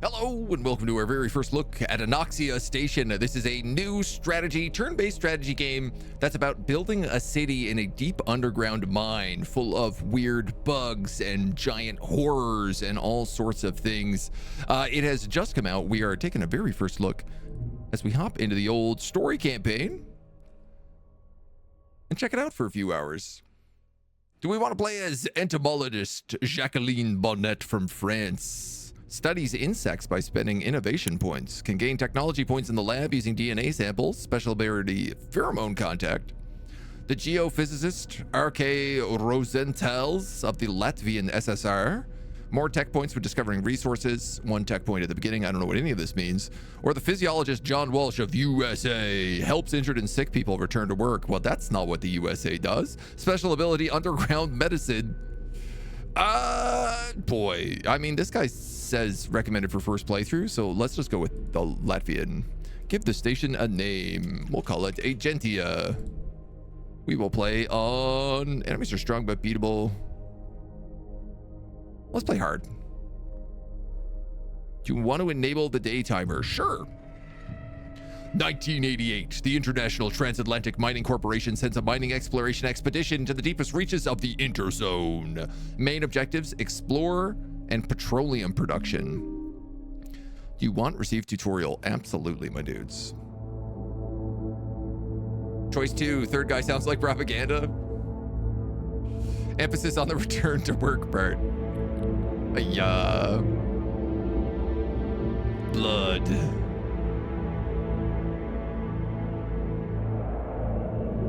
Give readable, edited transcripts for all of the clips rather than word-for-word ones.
Hello and welcome to our very first look at Anoxia Station. This is a new strategy, turn-based strategy game that's about building a city in a deep underground mine full of weird bugs and giant horrors and all sorts of things. It has just come out. We are taking a very first look as we hop into the old story campaign and check it out for a few hours. Do we want to play as entomologist Jacqueline Bonnet from France? Studies insects by spending innovation points. Can gain technology points in the lab using DNA samples. Special ability pheromone contact. The geophysicist R.K. Rosentels of the Latvian SSR. More tech points for discovering resources. 1 tech point at the beginning. I don't know what any of this means. Or the physiologist John Walsh of USA. Helps injured and sick people return to work. Well, that's not what the USA does. Special ability underground medicine. Boy. I mean, this guy says recommended for first playthrough, so let's just go with the Latvian. Give the station a name. We'll call it Agentia. We will play on enemies are strong but beatable. Let's play hard. Do you want to enable the day timer? Sure. 1988, the International Transatlantic Mining Corporation sends a mining exploration expedition to the deepest reaches of the Interzone. Main objectives, explore and petroleum production. Do you want receive tutorial? Absolutely, my dudes. Choice 2, third guy sounds like propaganda. Emphasis on the return to work part. Blood.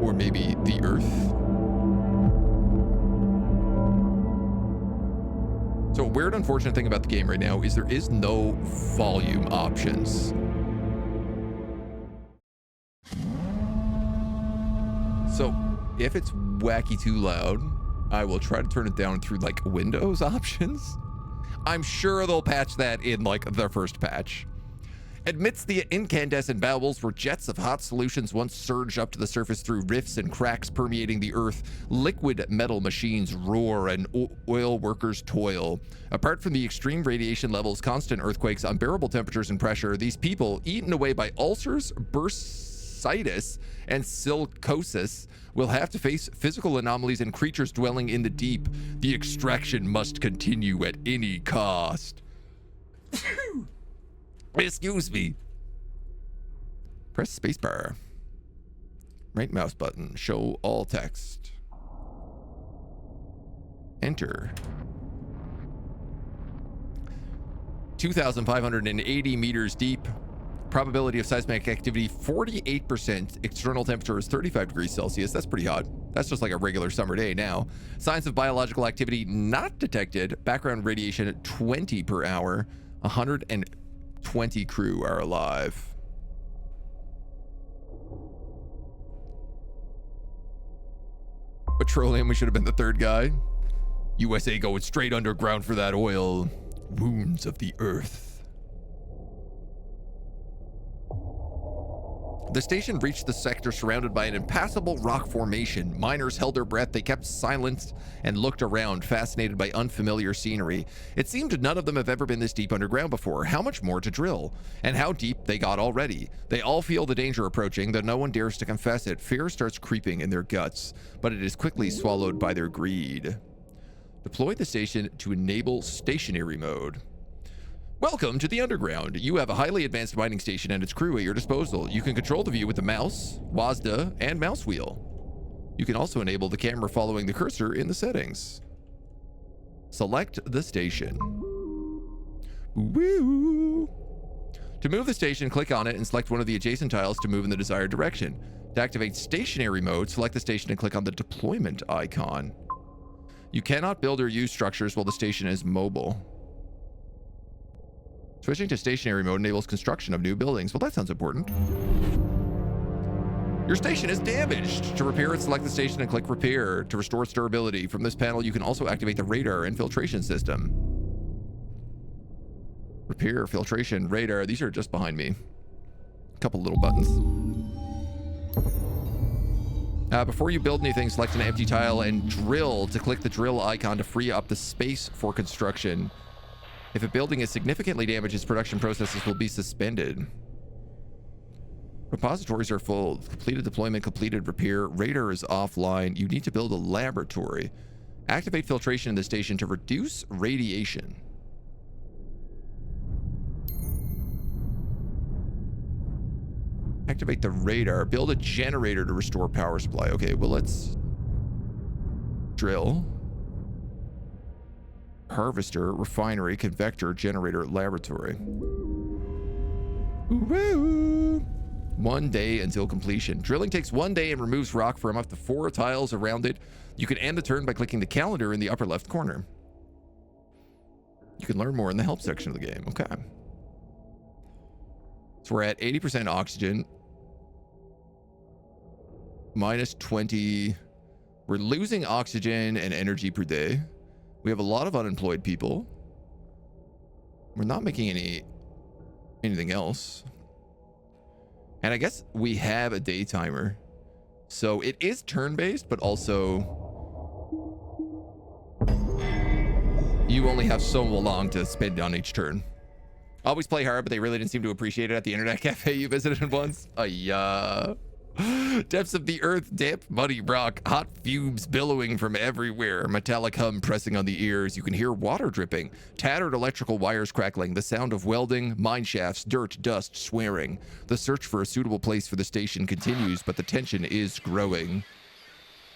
Or maybe the earth. So a weird, unfortunate thing about the game right now is there is no volume options. So if it's wacky too loud, I will try to turn it down through like Windows options. I'm sure they'll patch that in like their first patch. Amidst the incandescent bowels where jets of hot solutions once surged up to the surface through rifts and cracks permeating the earth, liquid metal machines roar and oil workers toil. Apart from the extreme radiation levels, constant earthquakes, unbearable temperatures and pressure, these people, eaten away by ulcers, bursitis, and silicosis, will have to face physical anomalies and creatures dwelling in the deep. The extraction must continue at any cost. Excuse me. Press spacebar. Right mouse button. Show all text. Enter. 2,580 meters deep. Probability of seismic activity 48%. External temperature is 35 degrees Celsius. That's pretty hot. That's just like a regular summer day now. Signs of biological activity not detected. Background radiation at 20 per hour. 120 crew are alive. Petroleum, we should have been the third guy. USA going straight underground for that oil. Wounds of the earth. The station reached the sector surrounded by an impassable rock formation. Miners held their breath, they kept silent and looked around, fascinated by unfamiliar scenery. It seemed none of them have ever been this deep underground before. How much more to drill? And how deep they got already. They all feel the danger approaching, though no one dares to confess it. Fear starts creeping in their guts, but it is quickly swallowed by their greed. Deploy the station to enable stationary mode. Welcome to the underground. You have a highly advanced mining station and its crew at your disposal. You can control the view with the mouse, WASD, and mouse wheel. You can also enable the camera following the cursor in the settings. Select the station. Woo! To move the station, click on it and select one of the adjacent tiles to move in the desired direction. To activate stationary mode, select the station and click on the deployment icon. You cannot build or use structures while the station is mobile. Switching to stationary mode enables construction of new buildings. Well, that sounds important. Your station is damaged. To repair it, select the station and click repair to restore its durability. From this panel, you can also activate the radar and filtration system. Repair, filtration, radar. These are just behind me. A couple little buttons. Before you build anything, select an empty tile and drill to click the drill icon to free up the space for construction. If a building is significantly damaged, its production processes will be suspended. Repositories are full. Completed deployment, completed repair. Radar is offline. You need to build a laboratory. Activate filtration in the station to reduce radiation. Activate the radar. Build a generator to restore power supply. Okay, well, let's drill. Harvester, refinery, convector, generator, laboratory. Woo! 1 day until completion. Drilling takes 1 day and removes rock from up to 4 tiles around it. You can end the turn by clicking the calendar in the upper left corner. You can learn more in the help section of the game. Okay. So we're at 80% oxygen. Minus 20. We're losing oxygen and energy per day. We have a lot of unemployed people. We're not making anything else. And I guess we have a day timer. So it is turn-based, but also you only have so long to spend on each turn. Always play hard, but they really didn't seem to appreciate it at the internet cafe you visited once. Depths of the earth, damp, muddy rock, hot fumes billowing from everywhere, metallic hum pressing on the ears. You can hear water dripping, tattered electrical wires crackling, the sound of welding, mine shafts, dirt, dust, swearing. The search for a suitable place for the station continues, but the tension is growing.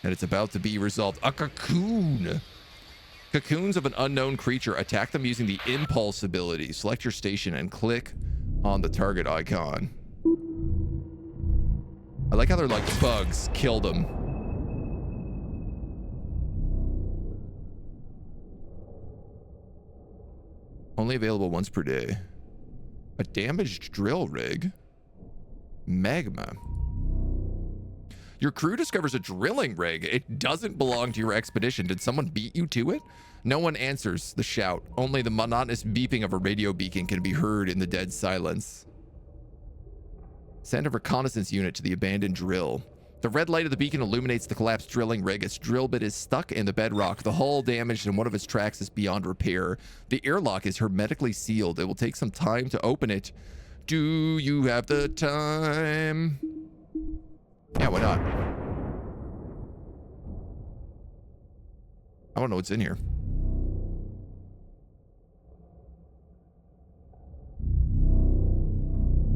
And it's about to be resolved. A cocoon! Cocoons of an unknown creature. Attack them using the impulse ability. Select your station and click on the target icon. I like how they're like bugs. Kill them. Only available once per day. A damaged drill rig. Magma. Your crew discovers a drilling rig. It doesn't belong to your expedition. Did someone beat you to it? No one answers the shout. Only the monotonous beeping of a radio beacon can be heard in the dead silence. Send a reconnaissance unit to the abandoned drill. The red light of the beacon illuminates the collapsed drilling rig. Its drill bit is stuck in the bedrock. The hull damaged and one of its tracks is beyond repair. The airlock is hermetically sealed. It will take some time to open it. Do you have the time? Yeah, why not? I don't know what's in here.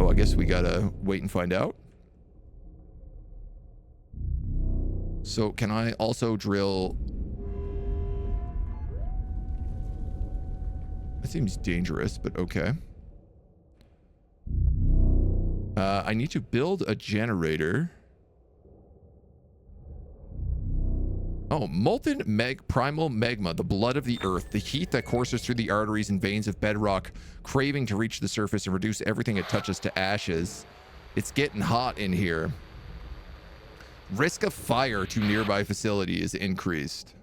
Oh, I guess we gotta wait and find out. So can I also drill? That seems dangerous, but okay. I need to build a generator. Oh, molten primal magma, the blood of the earth, the heat that courses through the arteries and veins of bedrock, craving to reach the surface and reduce everything it touches to ashes. It's getting hot in here. Risk of fire to nearby facility is increased.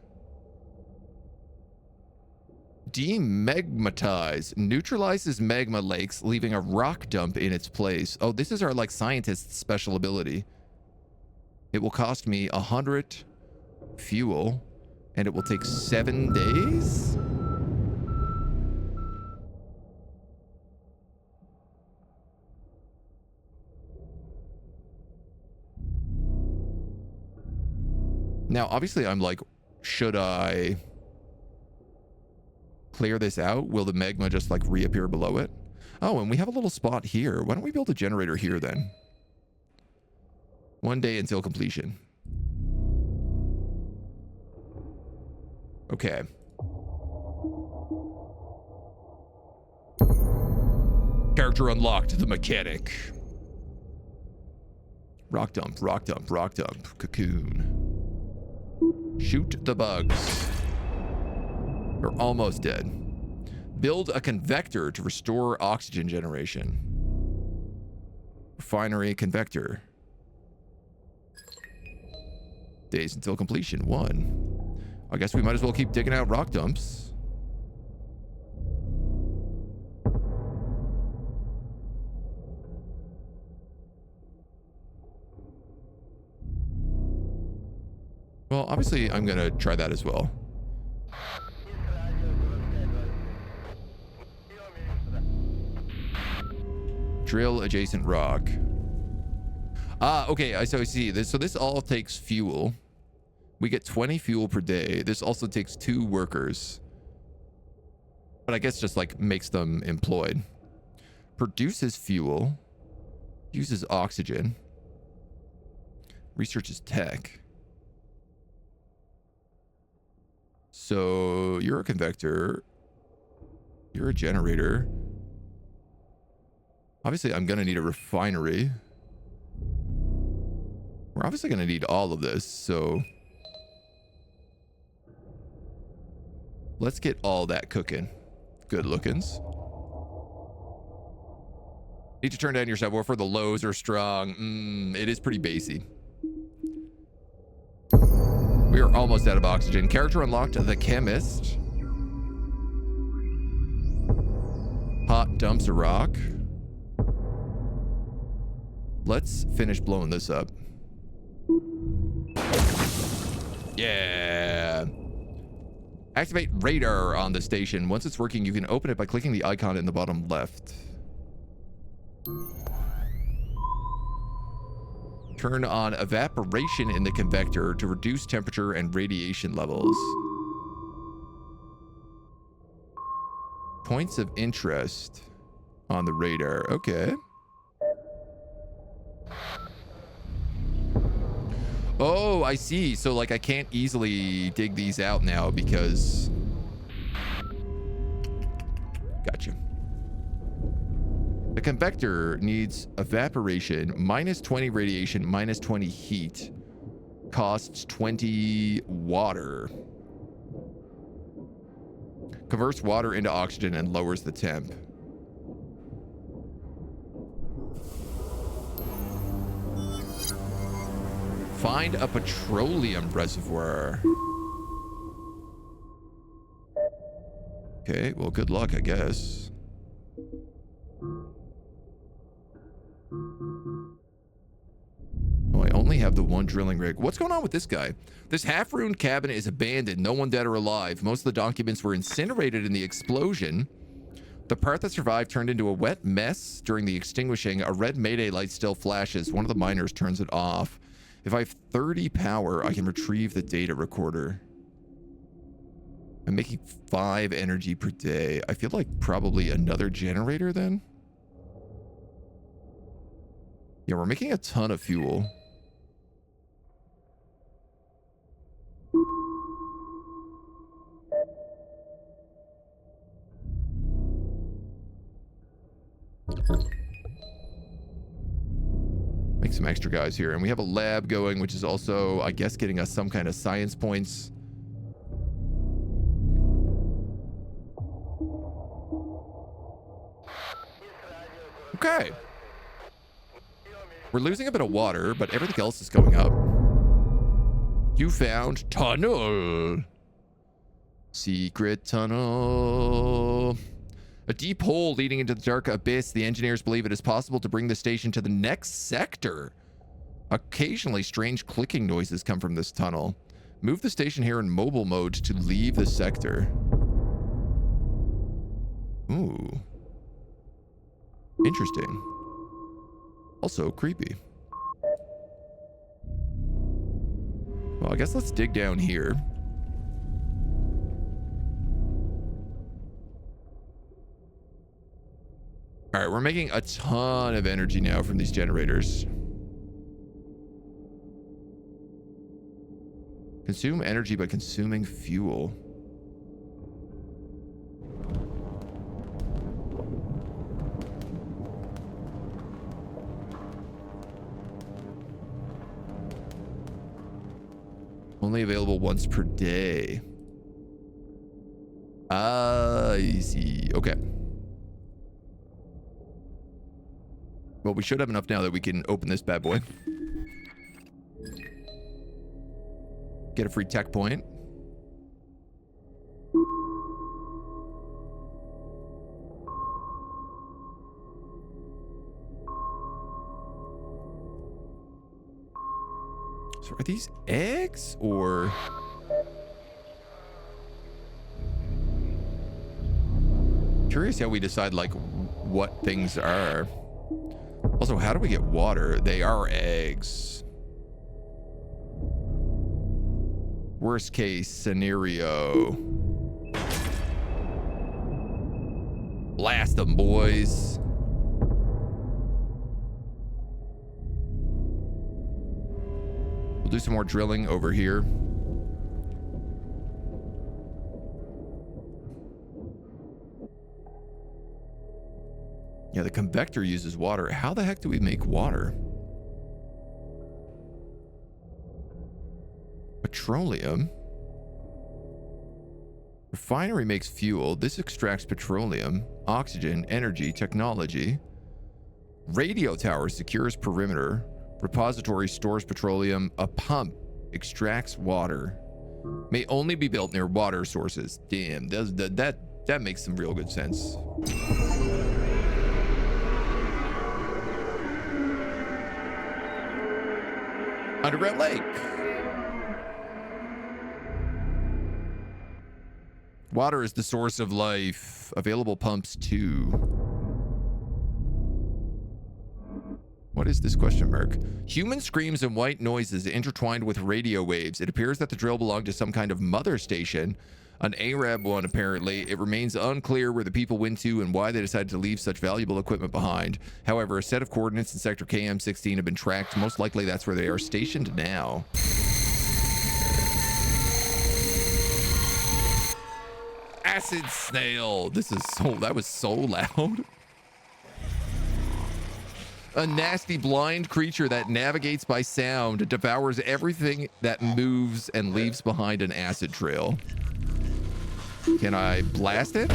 Demagmatize. Neutralizes magma lakes, leaving a rock dump in its place. Oh, this is our, like, scientist's special ability. It will cost me 100... fuel, and it will take 7 days. Now, obviously, I'm like, should I clear this out? Will the magma just like reappear below it? Oh, and we have a little spot here. Why don't we build a generator here then? 1 day until completion. Okay. Character unlocked, the mechanic. Rock dump, rock dump, rock dump, cocoon. Shoot the bugs. They're almost dead. Build a convector to restore oxygen generation. Refinery convector. Days until completion, 1. I guess we might as well keep digging out rock dumps. Well, obviously, I'm going to try that as well. Drill adjacent rock. Ah, okay. So I see this. So this all takes fuel. We get 20 fuel per day. This also takes 2 workers. But I guess just like makes them employed. Produces fuel. Uses oxygen. Researches tech. So you're a convector. You're a generator. Obviously, I'm going to need a refinery. We're obviously going to need all of this, so let's get all that cooking. Good lookings. Need to turn down your subwoofer. The lows are strong. It is pretty bassy. We are almost out of oxygen. Character unlocked, the chemist. Hot dumps a rock. Let's finish blowing this up. Yeah. Activate radar on the station. Once it's working, you can open it by clicking the icon in the bottom left. Turn on evaporation in the convector to reduce temperature and radiation levels. Points of interest on the radar. Okay. Oh, I see. So, like, I can't easily dig these out now because... Gotcha. The convector needs evaporation, minus 20 radiation, minus 20 heat. Costs 20 water. Converts water into oxygen and lowers the temp. Find a petroleum reservoir. Okay, well, good luck, I guess. Oh, I only have the one drilling rig. What's going on with this guy? This half-ruined cabin is abandoned. No one dead or alive. Most of the documents were incinerated in the explosion. The part that survived turned into a wet mess during the extinguishing. A red Mayday light still flashes. One of the miners turns it off. If I have 30 power, I can retrieve the data recorder. I'm making 5 energy per day. I feel like probably another generator then. Yeah, we're making a ton of fuel. Make some extra guys here. And we have a lab going, which is also, I guess, getting us some kind of science points. Okay. We're losing a bit of water, but everything else is going up. You found tunnel. Secret tunnel. A deep hole leading into the dark abyss. The engineers believe it is possible to bring the station to the next sector. Occasionally, strange clicking noises come from this tunnel. Move the station here in mobile mode to leave the sector. Ooh. Interesting. Also creepy. Well, I guess let's dig down here. All right, we're making a ton of energy now from these generators. Consume energy by consuming fuel. Only available once per day. I see. Okay. Well, we should have enough now that we can open this bad boy. Get a free tech point. So are these eggs or... Curious how we decide like what things are. Also, how do we get water? They are eggs. Worst case scenario. Blast them, boys. We'll do some more drilling over here. Yeah, the convector uses water. How the heck do we make water? Petroleum. Refinery makes fuel. This extracts petroleum, oxygen, energy, technology. Radio tower secures perimeter. Repository stores petroleum. A pump extracts water. May only be built near water sources. Damn, that makes some real good sense. Underground lake. Water is the source of life. Available pumps too. What is this question mark? Human screams and white noises intertwined with radio waves. It appears that the drill belonged to some kind of mother station. An Arab one, apparently. It remains unclear where the people went to and why they decided to leave such valuable equipment behind. However, a set of coordinates in sector KM16 have been tracked. Most likely that's where they are stationed now. Acid snail. That was so loud. A nasty blind creature that navigates by sound, devours everything that moves, and leaves behind an acid trail. Can I blast it?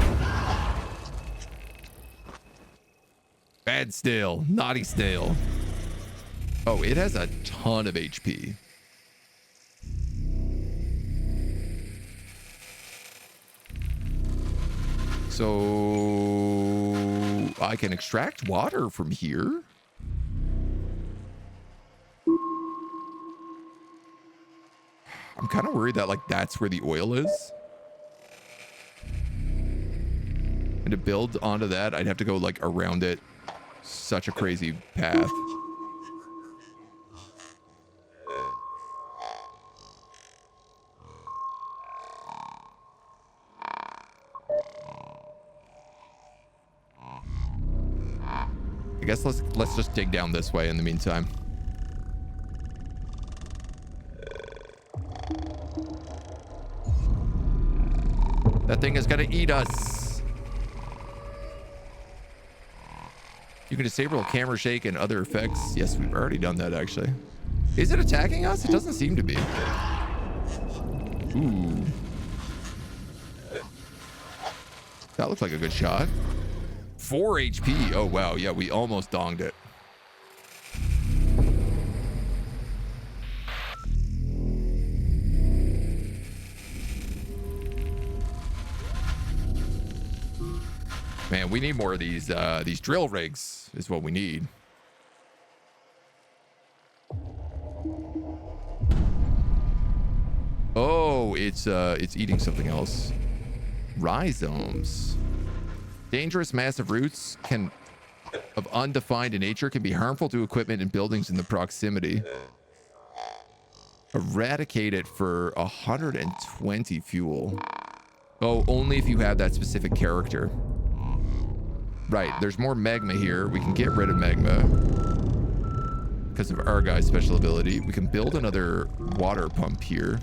Bad snail. Naughty snail. Oh, it has a ton of HP. So I can extract water from here. I'm kind of worried that like that's where the oil is. And to build onto that, I'd have to go like around it. Such a crazy path. I guess let's just dig down this way in the meantime. That thing is gonna eat us. You can disable camera shake and other effects. Yes, we've already done that actually. Is it attacking us? It doesn't seem to be. Ooh. That looks like a good shot. 4 HP. Oh, wow. Yeah, we almost donged it. Man, we need more of these drill rigs is what we need. Oh, it's eating something else. Rhizomes. Dangerous massive roots of undefined nature can be harmful to equipment and buildings in the proximity. Eradicate it for 120 fuel. Oh, only if you have that specific character. Right, there's more magma here. We can get rid of magma because of our guy's special ability. We can build another water pump here.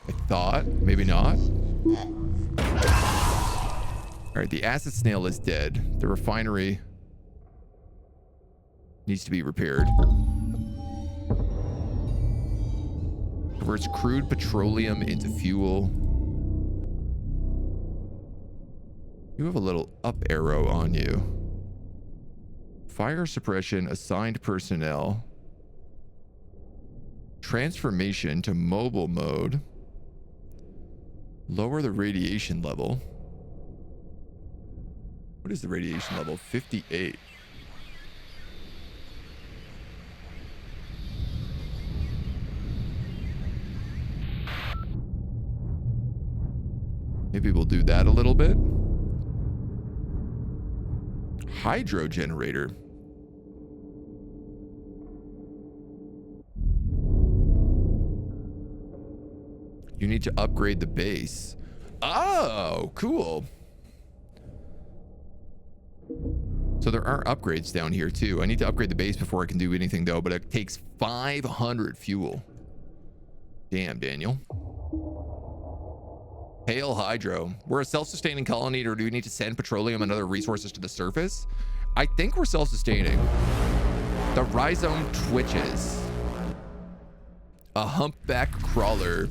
I thought, maybe not. All right, the acid snail is dead. The refinery needs to be repaired. Converts crude petroleum into fuel. You have a little up arrow on you. Fire suppression, assigned personnel. Transformation to mobile mode. Lower the radiation level. What is the radiation level? 58. Maybe we'll do that a little bit. Hydro generator. You need to upgrade the base. Oh, cool. So there are upgrades down here too. I need to upgrade the base before I can do anything though, but it takes 500 fuel. Damn, Daniel. Hail Hydro. We're a self-sustaining colony, or do we need to send petroleum and other resources to the surface? I think we're self-sustaining. The rhizome twitches. A humpback crawler.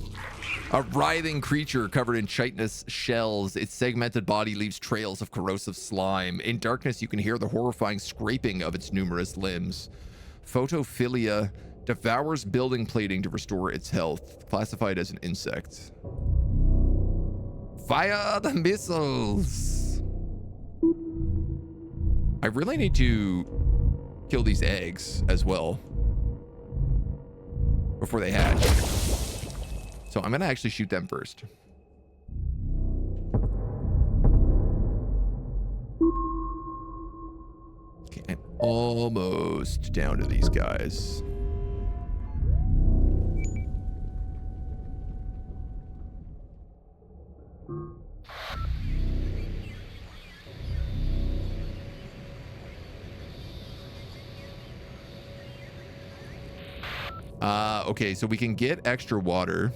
A writhing creature covered in chitinous shells. Its segmented body leaves trails of corrosive slime. In darkness, you can hear the horrifying scraping of its numerous limbs. Photophilia devours building plating to restore its health. Classified as an insect. Fire the missiles! I really need to kill these eggs as well before they hatch. So I'm gonna actually shoot them first. Okay, I'm almost down to these guys. Okay, so we can get extra water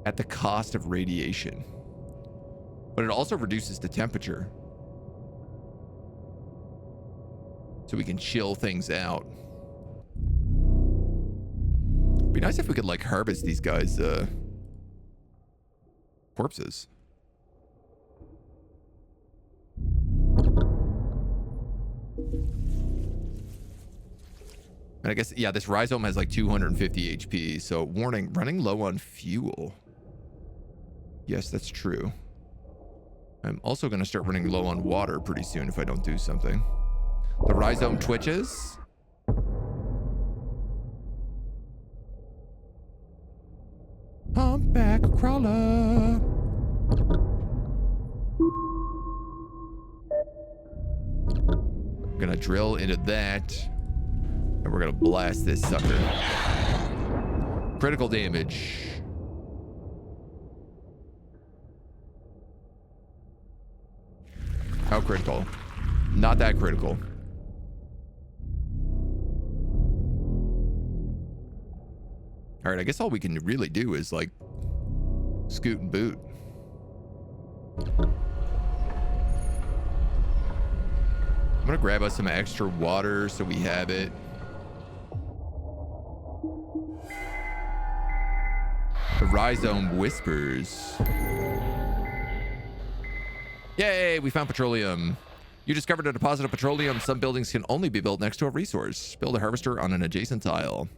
at the cost of radiation, but it also reduces the temperature, so we can chill things out. It'd be nice if we could like harvest these guys corpses. And I guess, yeah, this rhizome has like 250 HP. So warning, running low on fuel. Yes, that's true. I'm also going to start running low on water pretty soon if I don't do something. The rhizome twitches. Humpback crawler. I'm going to drill into that. And we're going to blast this sucker. Critical damage. How critical? Not that critical. All right, I guess all we can really do is like scoot and boot. I'm going to grab us some extra water so we have it. The rhizome whispers. Yay, we found petroleum. You discovered a deposit of petroleum. Some buildings can only be built next to a resource. Build a harvester on an adjacent tile.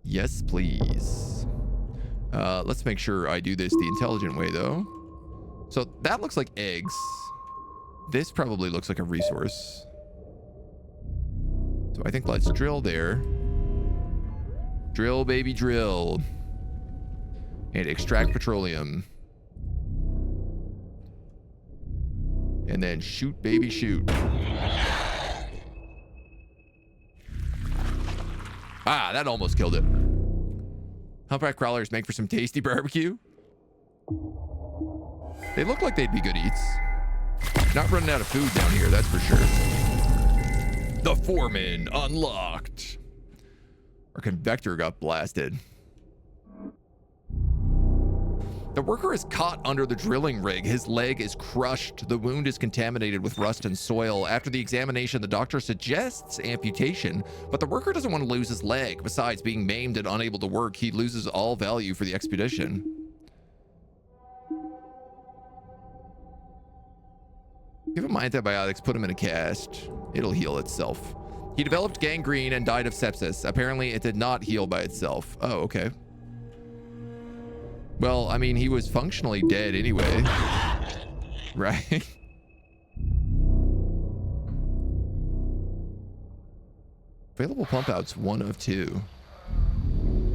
Yes, please. Let's make sure I do this the intelligent way, though. So that looks like eggs. This probably looks like a resource. So I think let's drill there. Drill, baby, drill. And extract petroleum. And then shoot, baby, shoot. Ah, that almost killed it. Humpback crawlers make for some tasty barbecue. They look like they'd be good eats. Not running out of food down here, that's for sure. The foreman unlocked. Our convector got blasted. The worker is caught under the drilling rig. His leg is crushed. The wound is contaminated with rust and soil. After the examination, the doctor suggests amputation, but the worker doesn't want to lose his leg. Besides being maimed and unable to work, he loses all value for the expedition. Give him antibiotics, put him in a cast. It'll heal itself. He developed gangrene and died of sepsis. Apparently, it did not heal by itself. Oh, okay. Well, I mean, he was functionally dead anyway. Right? Available pump outs, 1 of 2.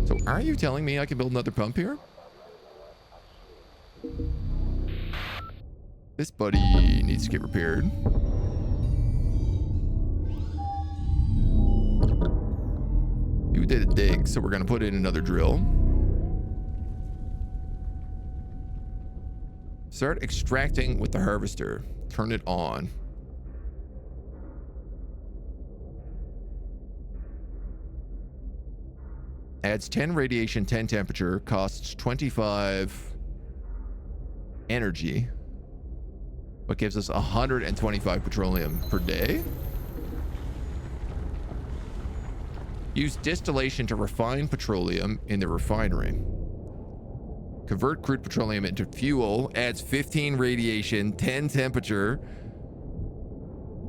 So are you telling me I can build another pump here? This buddy needs to get repaired. You did a dig, so we're going to put in another drill. Start extracting with the harvester. Turn it on. Adds 10 radiation, 10 temperature, costs 25 energy, but gives us 125 petroleum per day. Use distillation to refine petroleum in the refinery. Convert crude petroleum into fuel, adds 15 radiation, 10 temperature,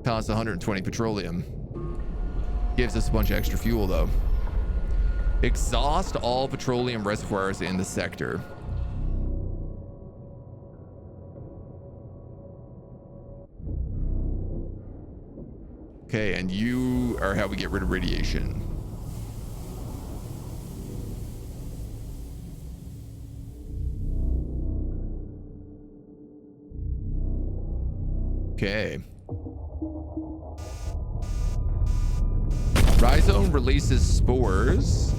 costs 120 petroleum. Gives us a bunch of extra fuel though. Exhaust all petroleum reservoirs in the sector. Okay, and you are how we get rid of radiation. Okay. Rhizome releases spores.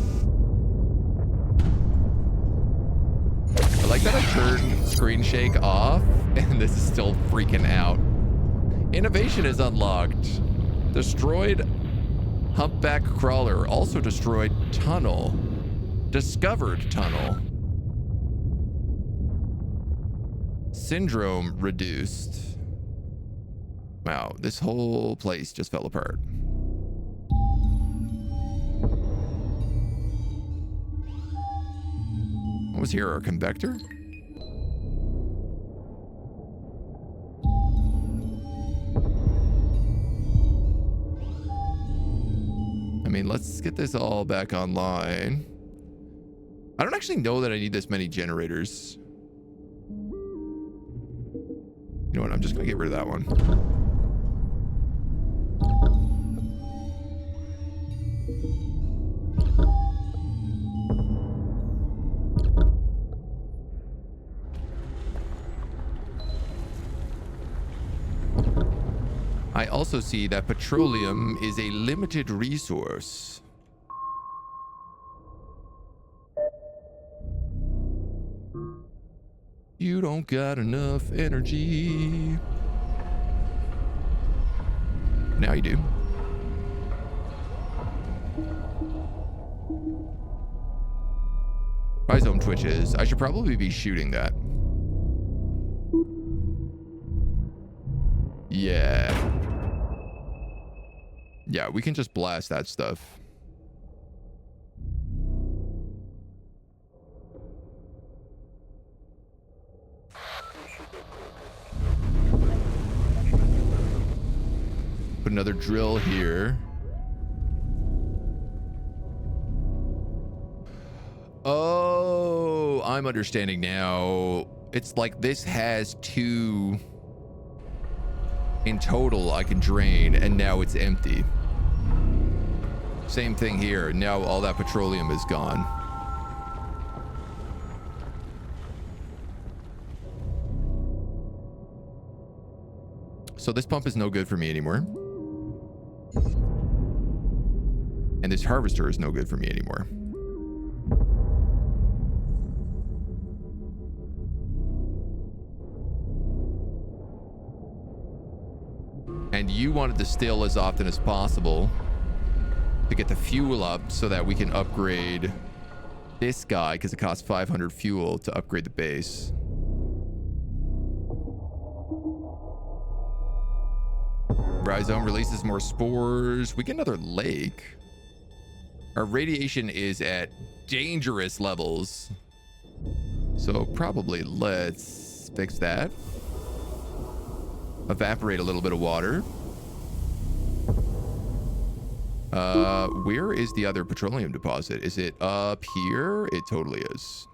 I like that I turned screen shake off and this is still freaking out. Innovation is unlocked. Destroyed humpback crawler. Also destroyed tunnel. Discovered tunnel. Syndrome reduced. Wow, this whole place just fell apart. What was here, our convector? I mean, let's get this all back online. I don't actually know that I need this many generators. You know what? I'm just gonna get rid of that one. I also see that petroleum is a limited resource. You don't got enough energy. Now you do. Rhizome twitches. I should probably be shooting that. Yeah. Yeah, we can just blast that stuff. Put another drill here. Oh, I'm understanding now. It's like this has two in total I can drain, and now it's empty. Same thing here. Now all that petroleum is gone. So this pump is no good for me anymore. And this harvester is no good for me anymore. And you want to distill as often as possible to get the fuel up so that we can upgrade this guy, because it costs 500 fuel to upgrade the base. Rhizome releases more spores. We get another lake. Our radiation is at dangerous levels. So probably let's fix that. Evaporate a little bit of water. Where is the other petroleum deposit? Is it up here? It totally is.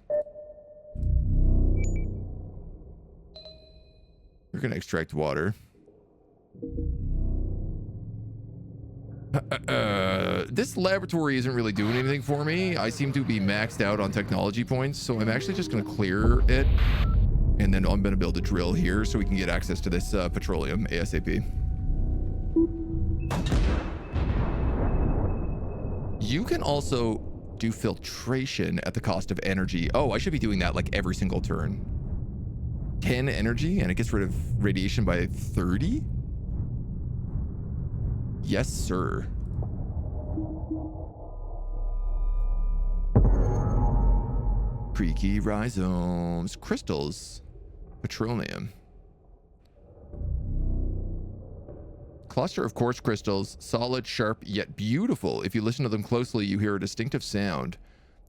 We're gonna extract water. This laboratory isn't really doing anything for me. I seem to be maxed out on technology points, so I'm actually just gonna clear it. And then I'm going to build a drill here so we can get access to this petroleum ASAP. You can also do filtration at the cost of energy. Oh, I should be doing that like every single turn. 10 energy and it gets rid of radiation by 30? Yes, sir. Creaky rhizomes, crystals, petroleum. Cluster of quartz crystals, solid, sharp, yet beautiful. If you listen to them closely, you hear a distinctive sound.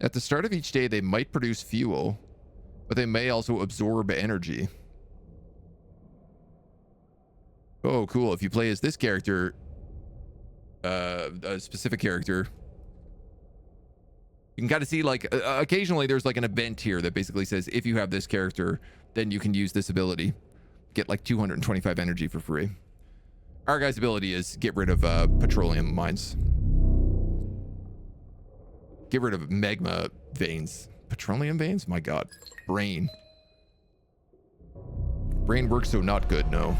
At the start of each day, they might produce fuel, but they may also absorb energy. Oh, cool. If you play as this character, a specific character, you can kind of see like occasionally there's like an event here that basically says if you have this character, then you can use this ability. Get like 225 energy for free. Our guy's ability is get rid of petroleum mines. Get rid of magma veins. Petroleum veins? My god. Brain. Brain works so not good, no.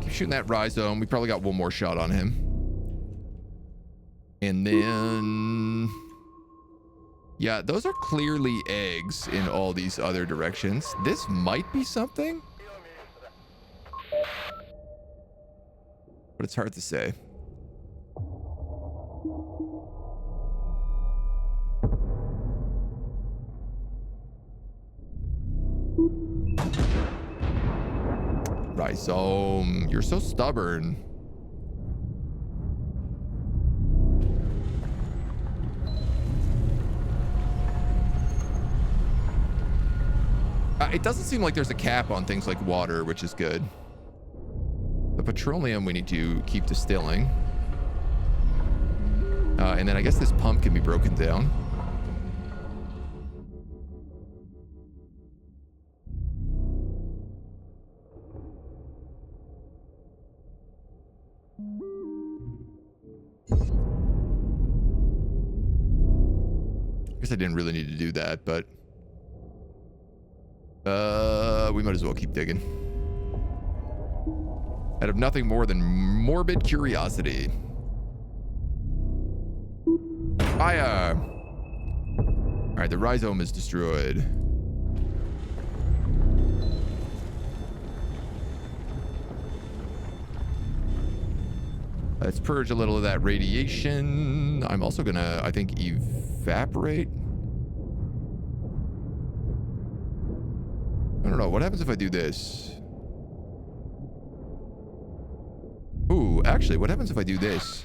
Keep shooting that rhizome. We probably got one more shot on him. And then... yeah, those are clearly eggs in all these other directions. This might be something, but it's hard to say. Rhizome, you're so stubborn. It doesn't seem like there's a cap on things like water, which is good. The petroleum we need to keep distilling. And then I guess this pump can be broken down. I guess I didn't really need to do that, but... we might as well keep digging. Out of nothing more than morbid curiosity. Fire! Alright, the rhizome is destroyed. Let's purge a little of that radiation. I'm also gonna, I think, evaporate. I don't know. What happens if I do this? Ooh, actually, what happens if I do this?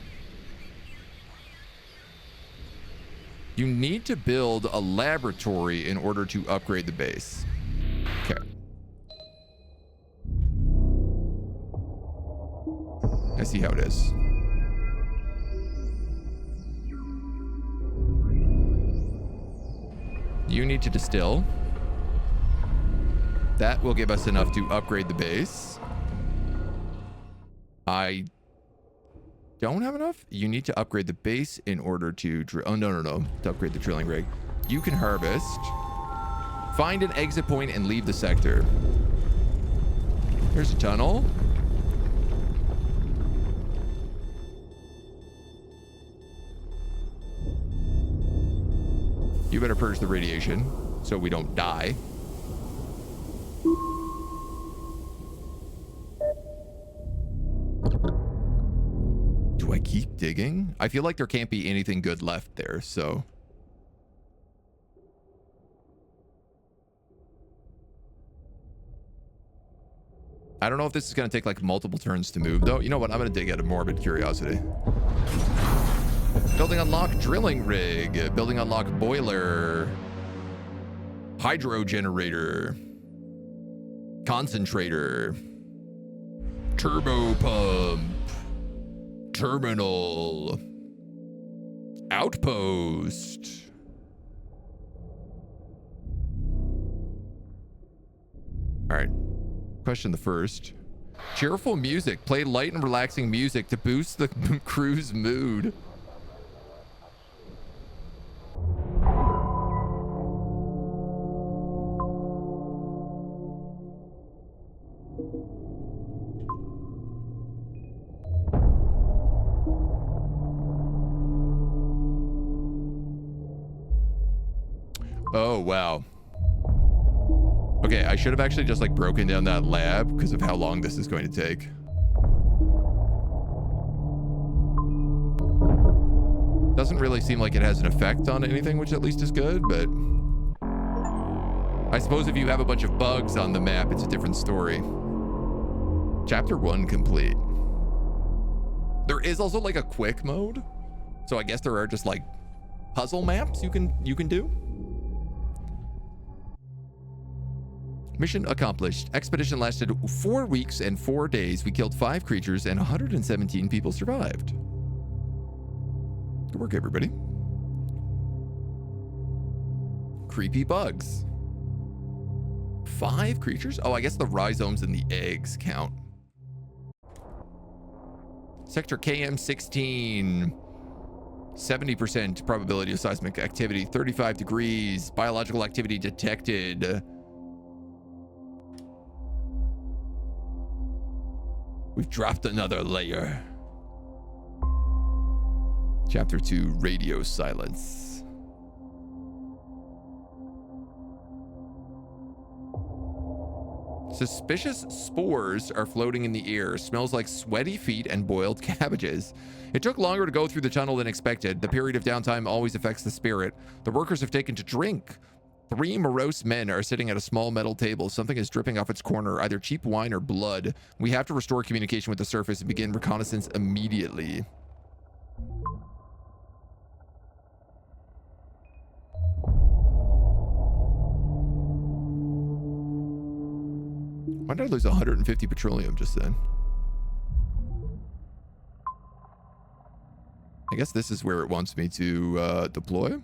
You need to build a laboratory in order to upgrade the base. Okay. I see how it is. You need to distill. That will give us enough to upgrade the base. I don't have enough. You need to upgrade the base in order to drill. Oh, no. To upgrade the drilling rig. You can harvest. Find an exit point and leave the sector. Here's a tunnel. You better purge the radiation so we don't die. Do I keep digging? I feel like there can't be anything good left there, so... I don't know if this is going to take like multiple turns to move, though. You know what? I'm going to dig out of morbid curiosity. Building unlock drilling rig. Building unlock boiler. Hydro generator. Concentrator. Turbo pump. Terminal. Outpost. All right. Question the first. Cheerful music. Play light and relaxing music to boost the crew's mood. Oh, wow. Okay, I should have actually just like broken down that lab because of how long this is going to take. Doesn't really seem like it has an effect on anything, which at least is good, but I suppose if you have a bunch of bugs on the map, it's a different story. Chapter 1 complete. There is also like a quick mode, so I guess there are just like puzzle maps you can do. Mission accomplished. Expedition lasted 4 weeks and 4 days. We killed 5 creatures and 117 people survived. Good work, everybody. Creepy bugs. 5 creatures? Oh, I guess the rhizomes and the eggs count. Sector KM16. 70% probability of seismic activity. 35 degrees. Biological activity detected. We've dropped another layer. Chapter 2, radio silence. Suspicious spores are floating in the air. Smells like sweaty feet and boiled cabbages. It took longer to go through the tunnel than expected. The period of downtime always affects the spirit. The workers have taken to drink. 3 morose men are sitting at a small metal table. Something is dripping off its corner, either cheap wine or blood. We have to restore communication with the surface and begin reconnaissance immediately. Why did I lose 150 petroleum just then? I guess this is where it wants me to deploy.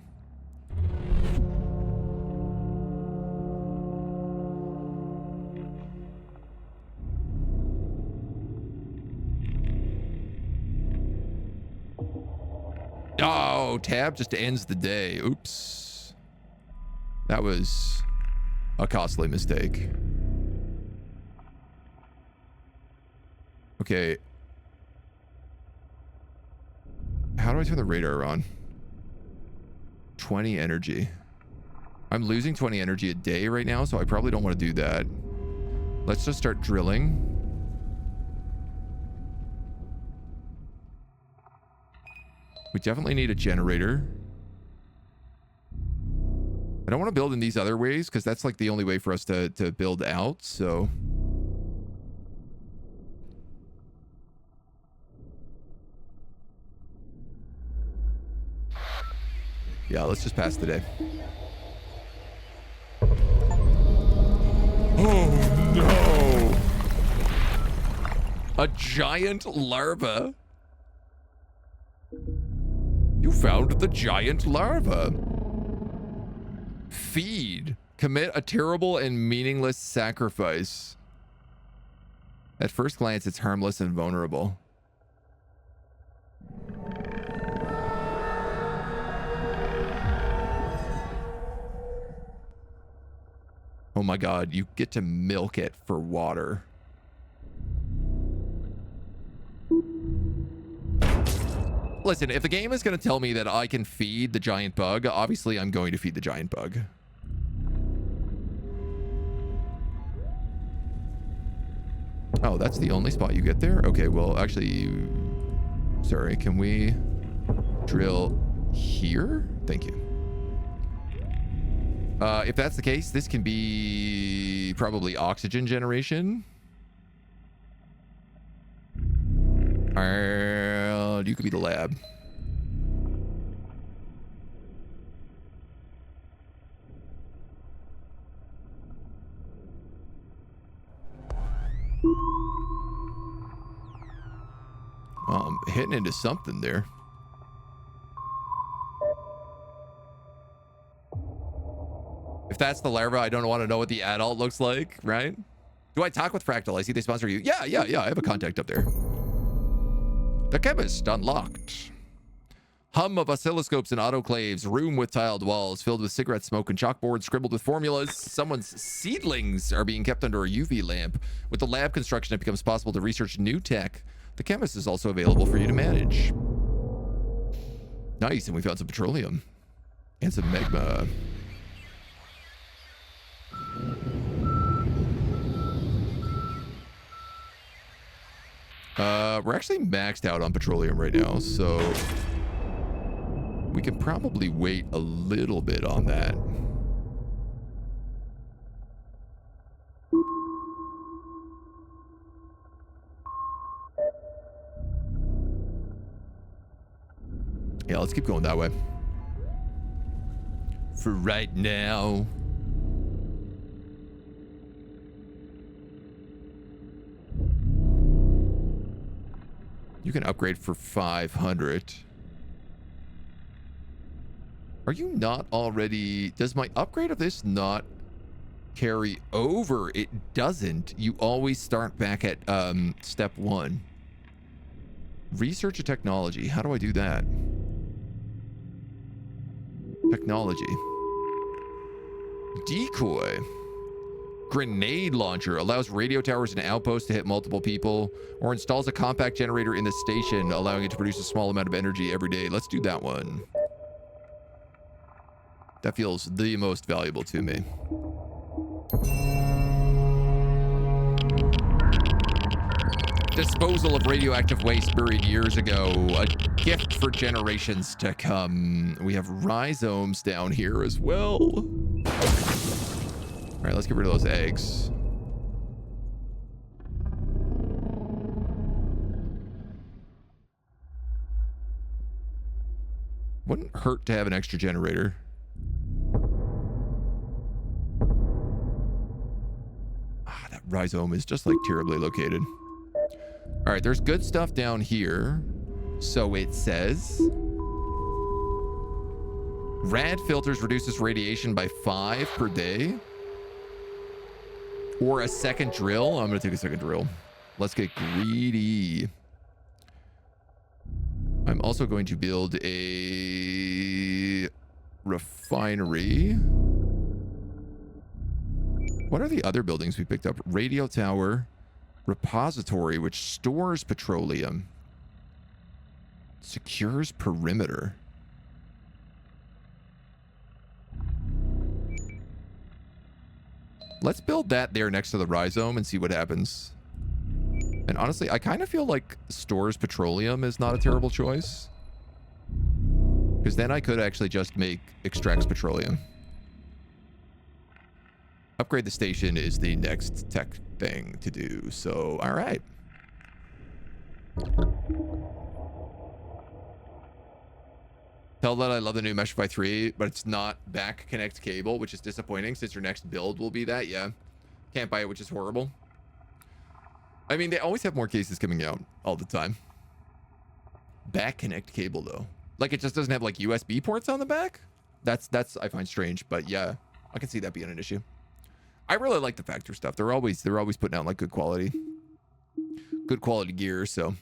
Oh, tab just ends the day. Oops. That was a costly mistake. Okay. How do I turn the radar on? 20 energy. I'm losing 20 energy a day right now, so I probably don't want to do that. Let's just start drilling. We definitely need a generator. I don't want to build in these other ways because that's like the only way for us to build out, so... Yeah, let's just pass the day. Oh, no! A giant larva. You found the giant larva. Feed. Commit a terrible and meaningless sacrifice. At first glance, it's harmless and vulnerable. Oh my god, you get to milk it for water. Listen, if the game is going to tell me that I can feed the giant bug, obviously I'm going to feed the giant bug. Oh, that's the only spot you get there? Okay, well, actually, sorry, can we drill here? Thank you. If that's the case, this can be probably oxygen generation. You could be the lab. I'm hitting into something there. If that's the larva, I don't want to know what the adult looks like, right? Do I talk with Fractal? I see they sponsor you. Yeah, I have a contact up there. The chemist unlocked. Hum of oscilloscopes and autoclaves. Room with tiled walls filled with cigarette smoke and chalkboards scribbled with formulas. Someone's seedlings are being kept under a UV lamp. With the lab construction, it becomes possible to research new tech. The chemist is also available for you to manage. Nice, and we found some petroleum. And some magma. We're actually maxed out on petroleum right now, so we can probably wait a little bit on that. Yeah, let's keep going that way. For right now. You can upgrade for 500. Are you not already... Does my upgrade of this not carry over? It doesn't. You always start back at step 1. Research a technology. How do I do that? Technology. Decoy. Grenade launcher. Allows radio towers and outposts to hit multiple people, or installs a compact generator in the station, allowing it to produce a small amount of energy every day. Let's do that one. That feels the most valuable to me. Disposal of radioactive waste buried years ago. A gift for generations to come. We have rhizomes down here as well. All right, let's get rid of those eggs. Wouldn't hurt to have an extra generator. Ah, that rhizome is just like terribly located. All right, there's good stuff down here. So it says... Rad filters reduces radiation by 5 per day. Or a second drill. I'm going to take a second drill. Let's get greedy. I'm also going to build a refinery. What are the other buildings we picked up? Radio tower, repository, which stores petroleum. Secures perimeter. Let's build that there next to the rhizome and see what happens. And honestly, I kind of feel like stores petroleum is not a terrible choice. Because then I could actually just make extracts petroleum. Upgrade the station is the next tech thing to do. So, all right. Tell that I love the new Meshify 3, but it's not back connect cable, which is disappointing since your next build will be that. Yeah. Can't buy it, which is horrible. I mean, they always have more cases coming out all the time. Back connect cable, though. Like, it just doesn't have, like, USB ports on the back? That's I find strange, but yeah, I can see that being an issue. I really like the factory stuff. They're always putting out, like, good quality gear, so...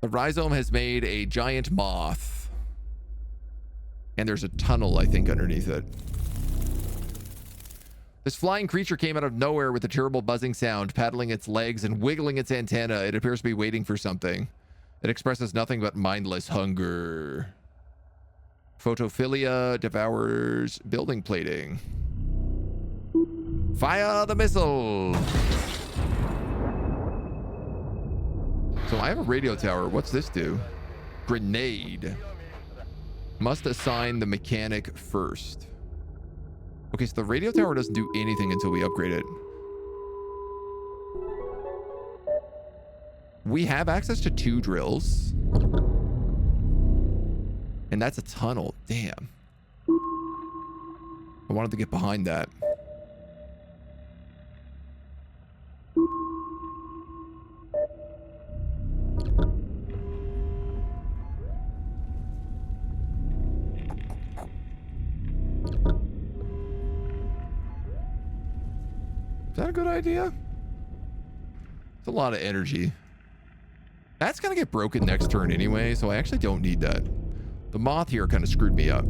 The rhizome has made a giant moth. And there's a tunnel, I think, underneath it. This flying creature came out of nowhere with a terrible buzzing sound, paddling its legs and wiggling its antenna. It appears to be waiting for something. It expresses nothing but mindless hunger. Photophilia devours building plating. Fire the missile! So I have a radio tower. What's this do? Grenade. Must assign the mechanic first. Okay, so the radio tower doesn't do anything until we upgrade it. We have access to 2 drills. And that's a tunnel. Damn. I wanted to get behind that. Is that a good idea? It's a lot of energy. That's gonna get broken next turn anyway, so I actually don't need that. The moth here kind of screwed me up.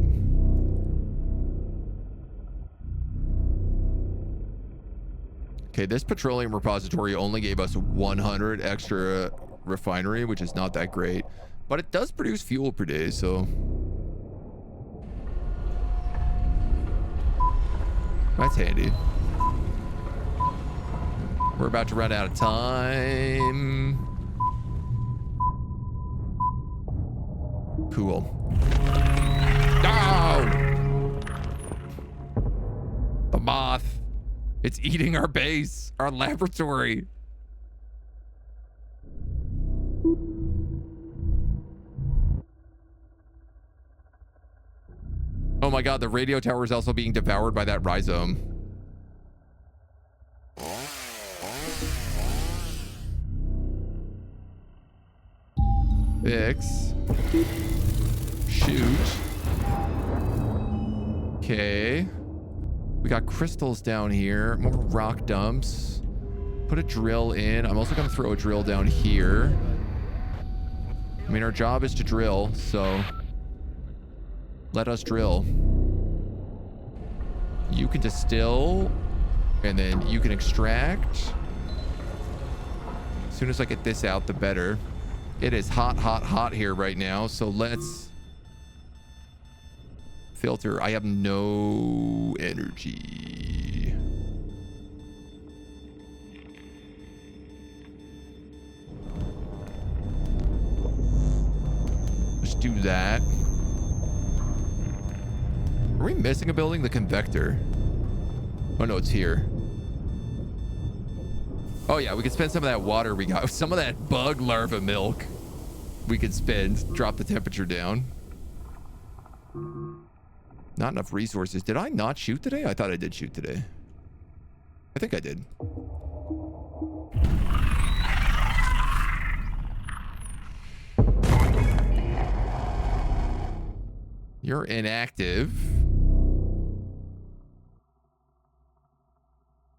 Okay, this petroleum repository only gave us 100 extra refinery, which is not that great, but it does produce fuel per day, so... That's handy. We're about to run out of time. Cool. Oh! The moth. It's eating our base, our laboratory. Oh my god, the radio tower is also being devoured by that rhizome. Fix. Shoot. Okay. We got crystals down here. More rock dumps. Put a drill in. I'm also going to throw a drill down here. I mean, our job is to drill, so let us drill. You can distill, and then you can extract. As soon as I get this out, the better. It is hot, hot, hot here right now, so let's filter. I have no energy. Let's do that. Are we missing a building? The convector. Oh no, it's here. Oh yeah, we could spend some of that water we got. Some of that bug larva milk we could spend. Drop the temperature down. Not enough resources. Did I not shoot today? I thought I did shoot today. I think I did. You're inactive.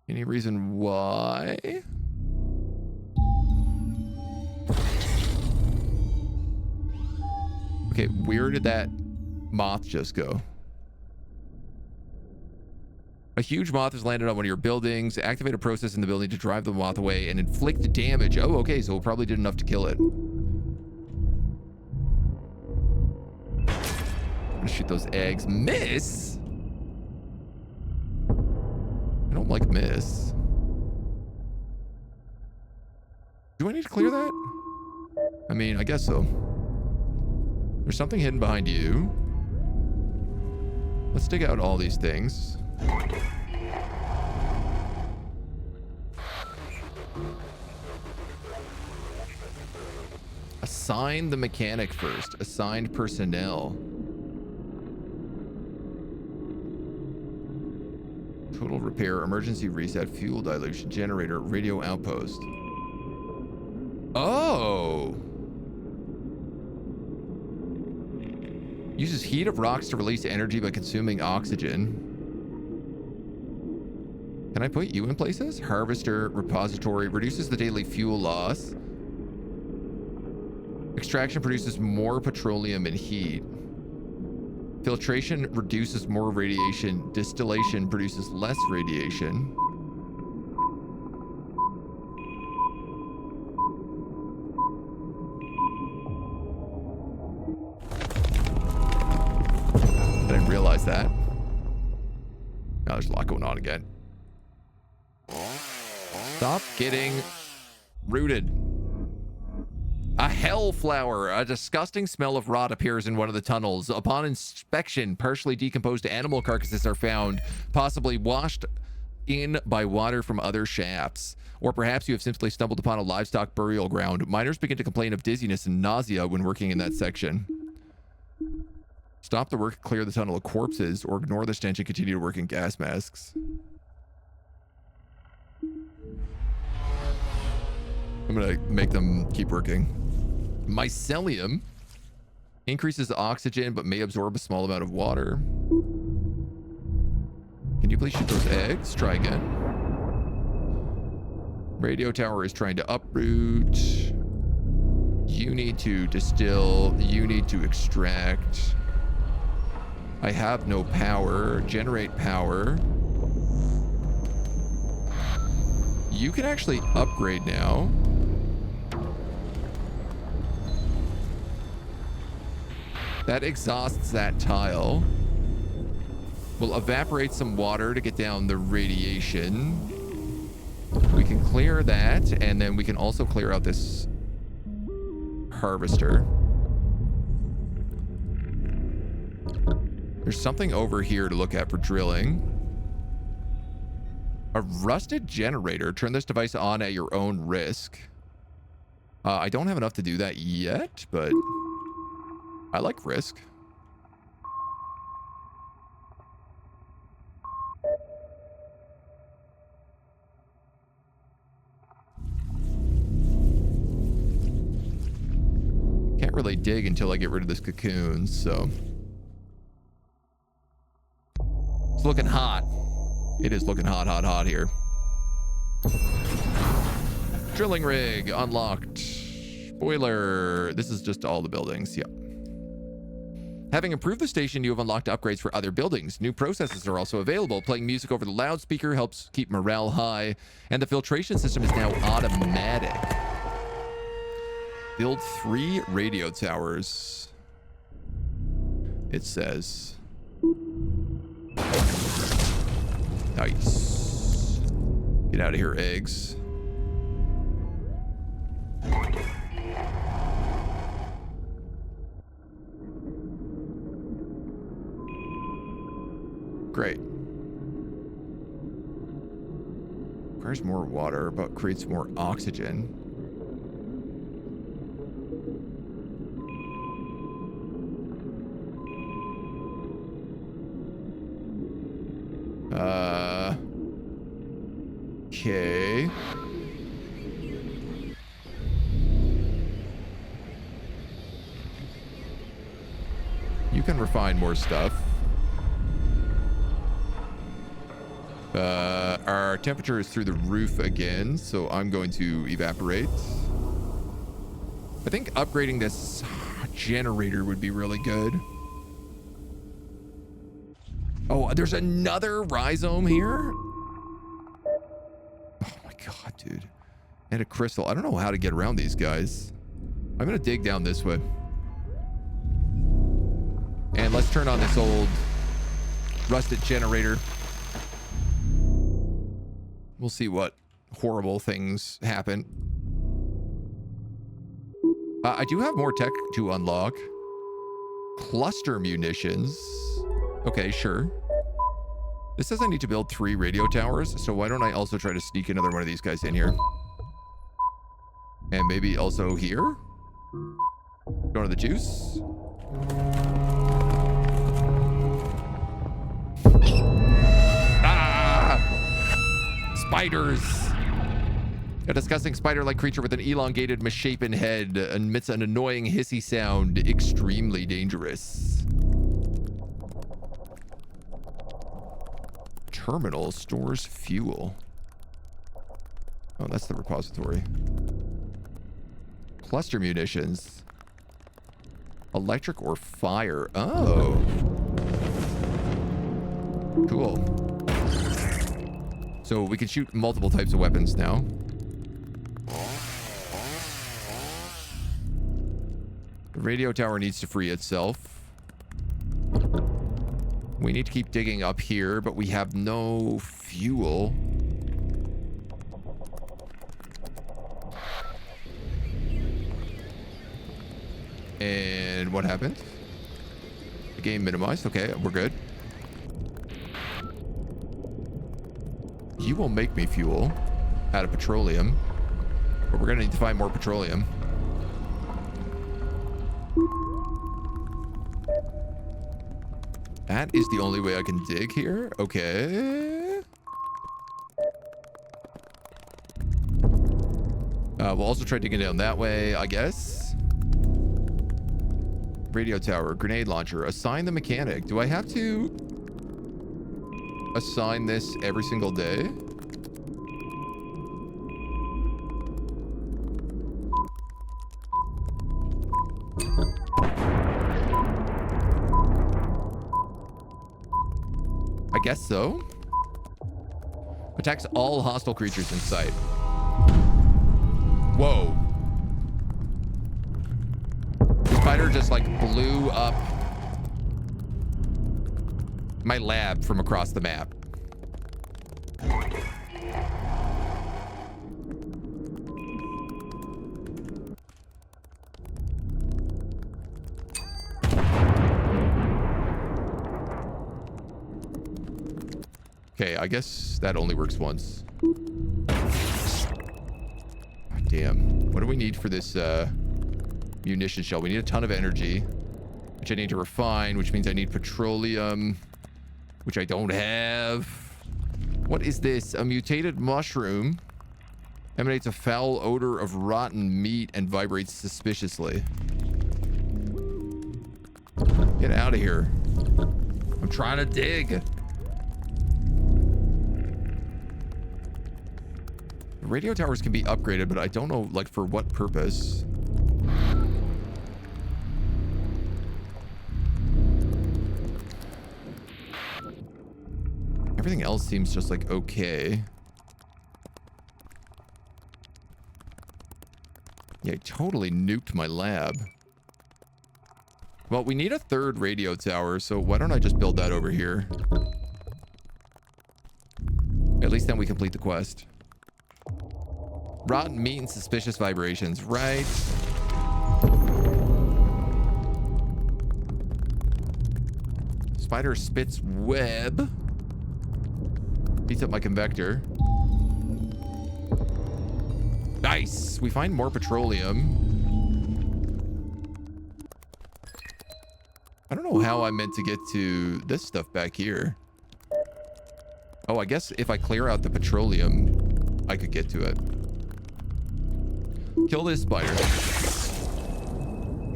Any reason why? Okay, where did that moth just go? A huge moth has landed on one of your buildings. Activate a process in the building to drive the moth away and inflict damage. Oh, okay, so it probably did enough to kill it. I'm gonna shoot those eggs. Miss? I don't like miss. Do I need to clear that? I mean, I guess so. There's something hidden behind you. Let's dig out all these things. Assign the mechanic first. Assigned personnel. Total repair, emergency reset, fuel dilution, generator, radio outpost. Oh! Uses heat of rocks to release energy by consuming oxygen. Can I put you in places? Harvester, repository, reduces the daily fuel loss. Extraction produces more petroleum and heat. Filtration reduces more radiation. Distillation produces less radiation. I didn't realize that. Now there's a lot going on again. Stop getting rooted. A hellflower. A disgusting smell of rot appears in one of the tunnels. Upon inspection, partially decomposed animal carcasses are found, possibly washed in by water from other shafts. Or perhaps you have simply stumbled upon a livestock burial ground. Miners begin to complain of dizziness and nausea when working in that section. Stop the work, clear the tunnel of corpses, or ignore the stench and continue to work in gas masks. I'm gonna make them keep working. Mycelium increases oxygen but may absorb a small amount of water. Can you please shoot those eggs? Try again. Radio tower is trying to uproot. You need to distill. You need to extract. I have no power. Generate power. You can actually upgrade now. That exhausts that tile. We'll evaporate some water to get down the radiation. We can clear that, and then we can also clear out this harvester. There's something over here to look at for drilling. A rusted generator. Turn this device on at your own risk. I don't have enough to do that yet, but I like risk. Can't really dig until I get rid of this cocoon, so. It's looking hot. It is looking hot, hot, hot here. Drilling rig unlocked. Boiler. This is just all the buildings. Yep. Having improved the station, you have unlocked upgrades for other buildings. New processes are also available. Playing music over the loudspeaker helps keep morale high, and the filtration system is now automatic. Build 3 radio towers. It says. Nice. Get out of here, eggs. Great. Requires more water, but creates more oxygen. Okay. You can refine more stuff. Our temperature is through the roof again, so I'm going to evaporate. I think upgrading this generator would be really good. Oh, there's another rhizome here? Oh my god, dude. And a crystal. I don't know how to get around these guys. I'm gonna dig down this way. And let's turn on this old rusted generator. We'll see what horrible things happen. I do have more tech to unlock. Cluster munitions. Okay, sure. This says I need to build 3 radio towers, so why don't I also try to sneak another one of these guys in here? And maybe also here? Going to the juice? Spiders. A disgusting spider-like creature with an elongated, misshapen head emits an annoying hissy sound. Extremely dangerous. Terminal stores fuel. Oh, that's the repository. Cluster munitions. Electric or fire. Oh. Cool. So we can shoot multiple types of weapons now. The radio tower needs to free itself. We need to keep digging up here, but we have no fuel. And what happened? The game minimized. Okay, we're good. You will make me fuel out of petroleum, but we're gonna need to find more petroleum. That is the only way I can dig here. Okay. We'll also try digging down that way, I guess. Radio tower, grenade launcher. Assign the mechanic. Do I have to assign this every single day? I guess so. Attacks all hostile creatures in sight. Whoa. The spider just like blew up My lab from across the map. Okay, I guess that only works once. Damn. What do we need for this munition shell? We need a ton of energy, which I need to refine, which means I need petroleum, which I don't have. What is this? A mutated mushroom emanates a foul odor of rotten meat and vibrates suspiciously. Get out of here. I'm trying to dig. Radio towers can be upgraded, but I don't know, like, for what purpose. Everything else seems just, like, okay. Yeah, I totally nuked my lab. Well, we need a third radio tower, so why don't I just build that over here? At least then we complete the quest. Rotten meat and suspicious vibrations, right? Spider spits web. Beats up my convector. Nice! We find more petroleum. I don't know how I meant to get to this stuff back here. Oh, I guess if I clear out the petroleum, I could get to it. Kill this spider.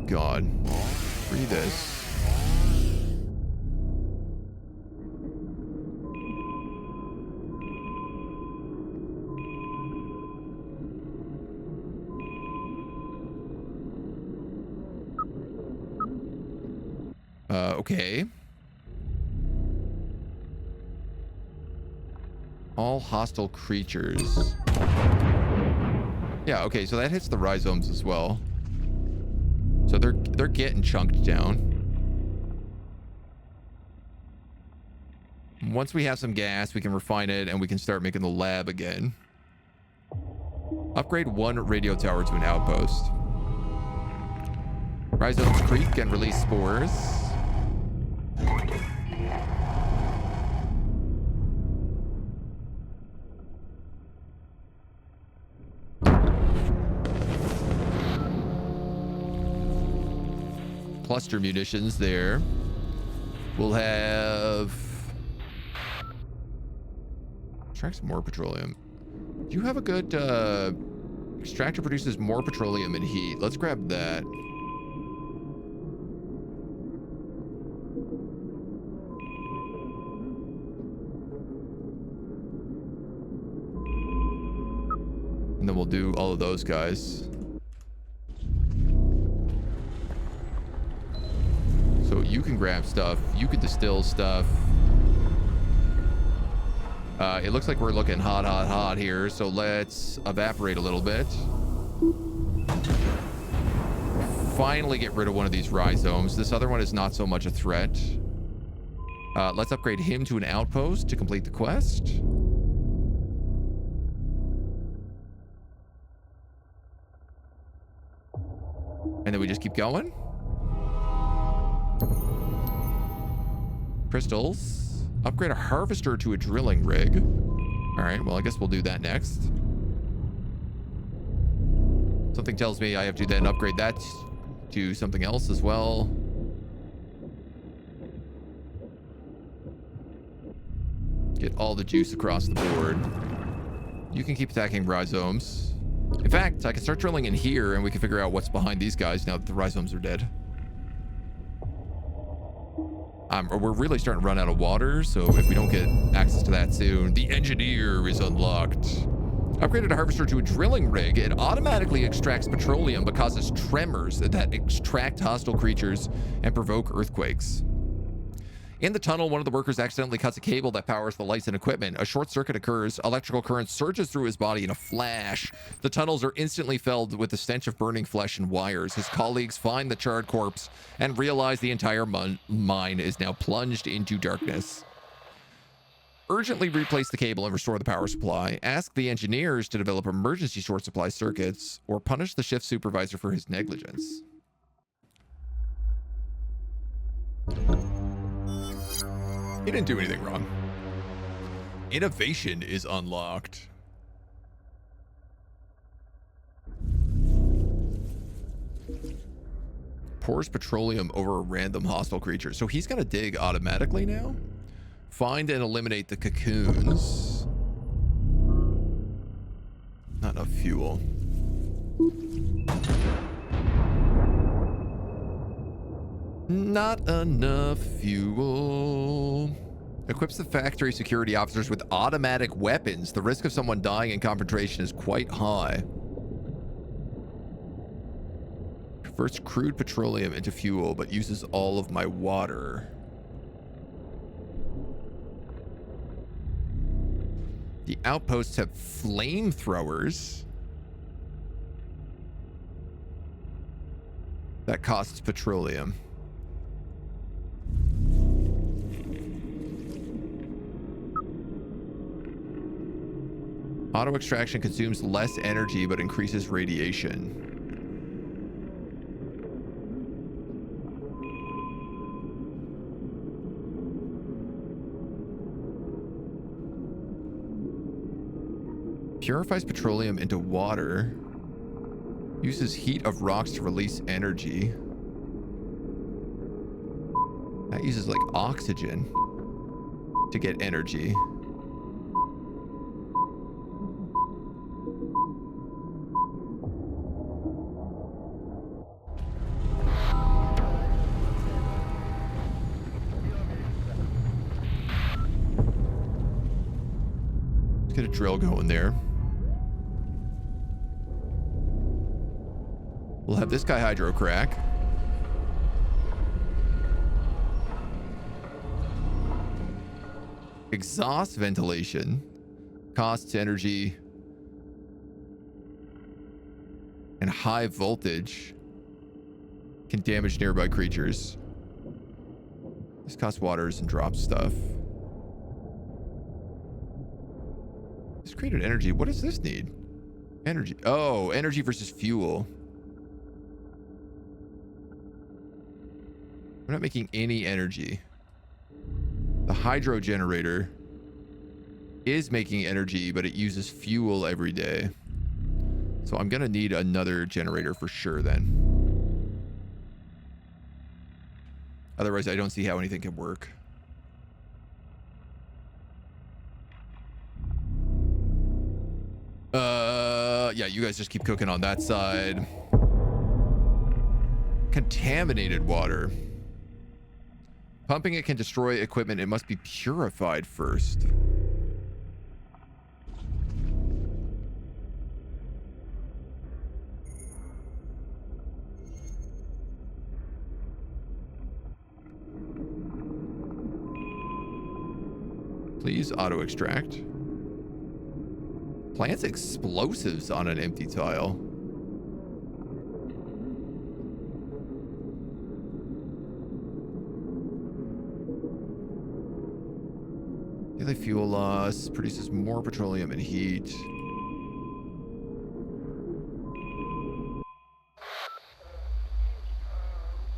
God. Free this. Okay. All hostile creatures. Yeah, okay, so that hits the rhizomes as well. So they're getting chunked down. Once we have some gas, we can refine it and we can start making the lab again. Upgrade one radio tower to an outpost. Rhizomes creak and release spores. Cluster munitions there. We'll have... Extract some more petroleum. Do you have a good... Extractor produces more petroleum and heat. Let's grab that. And then we'll do all of those guys. So you can grab stuff. You can distill stuff. It looks like we're looking hot, hot, hot here. So let's evaporate a little bit. Finally get rid of one of these rhizomes. This other one is not so much a threat. Let's upgrade him to an outpost to complete the quest. And then we just keep going. Crystals. Upgrade a harvester to a drilling rig. All right, well, I guess we'll do that next. Something tells me I have to then upgrade that to something else as well. Get all the juice across the board. You can keep attacking rhizomes. In fact, I can start drilling in here and we can figure out what's behind these guys now that the rhizomes are dead. We're really starting to run out of water, so if we don't get access to that soon, the engineer is unlocked. Upgraded a harvester to a drilling rig. It automatically extracts petroleum but causes tremors that extract hostile creatures and provoke earthquakes. In the tunnel, one of the workers accidentally cuts a cable that powers the lights and equipment. A short circuit occurs. Electrical current surges through his body in a flash. The tunnels are instantly filled with the stench of burning flesh and wires. His colleagues find the charred corpse and realize the entire mine is now plunged into darkness. Urgently replace the cable and restore the power supply. Ask the engineers to develop emergency short supply circuits, or punish the shift supervisor for his negligence. He didn't do anything wrong. Innovation is unlocked. Pours petroleum over a random hostile creature. So he's going to dig automatically now? Find and eliminate the cocoons. Not enough fuel. Not enough fuel. Equips the factory security officers with automatic weapons. The risk of someone dying in confrontation is quite high. Converts crude petroleum into fuel, but uses all of my water. The outposts have flamethrowers. That costs petroleum. Auto extraction consumes less energy but increases radiation. Purifies petroleum into water. Uses heat of rocks to release energy. That uses like oxygen to get energy. Let's get a drill going there. We'll have this guy hydro crack. Exhaust ventilation. Costs energy. And high voltage can damage nearby creatures. This costs waters and drops stuff. This created energy. What does this need? Energy. Oh, energy versus fuel. We're not making any energy. The hydro generator is making energy, but it uses fuel every day. So I'm going to need another generator for sure then. Otherwise, I don't see how anything can work. Yeah, you guys just keep cooking on that side. Contaminated water. Pumping it can destroy equipment. It must be purified first. Please auto extract. Plants explosives on an empty tile. Daily fuel loss produces more petroleum and heat.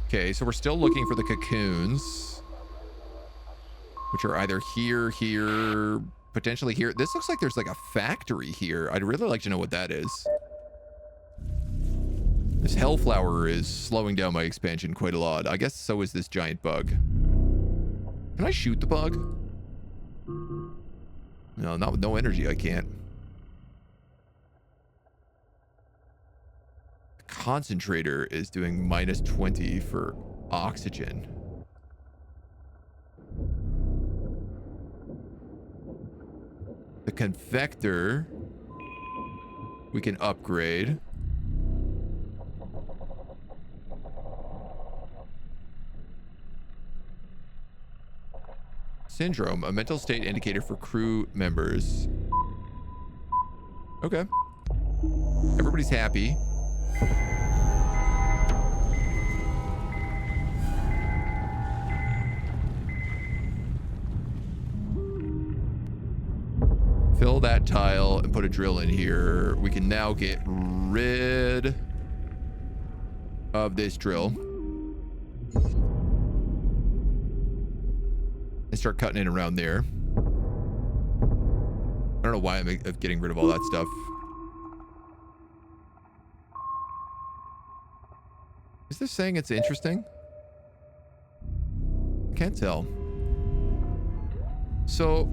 Okay, so we're still looking for the cocoons, which are either here, potentially here. This looks like there's like a factory here. I'd really like to know what that is. This hellflower is slowing down my expansion quite a lot. I guess so is this giant bug. Can I shoot the bug? No, not with no energy, I can't. The concentrator is doing -20 for oxygen. The convector we can upgrade. Syndrome, a mental state indicator for crew members. Okay. Everybody's happy. Fill that tile and put a drill in here. We can now get rid of this drill. And start cutting in around there. I don't know why I'm getting rid of all that stuff. Is this saying it's interesting? Can't tell. So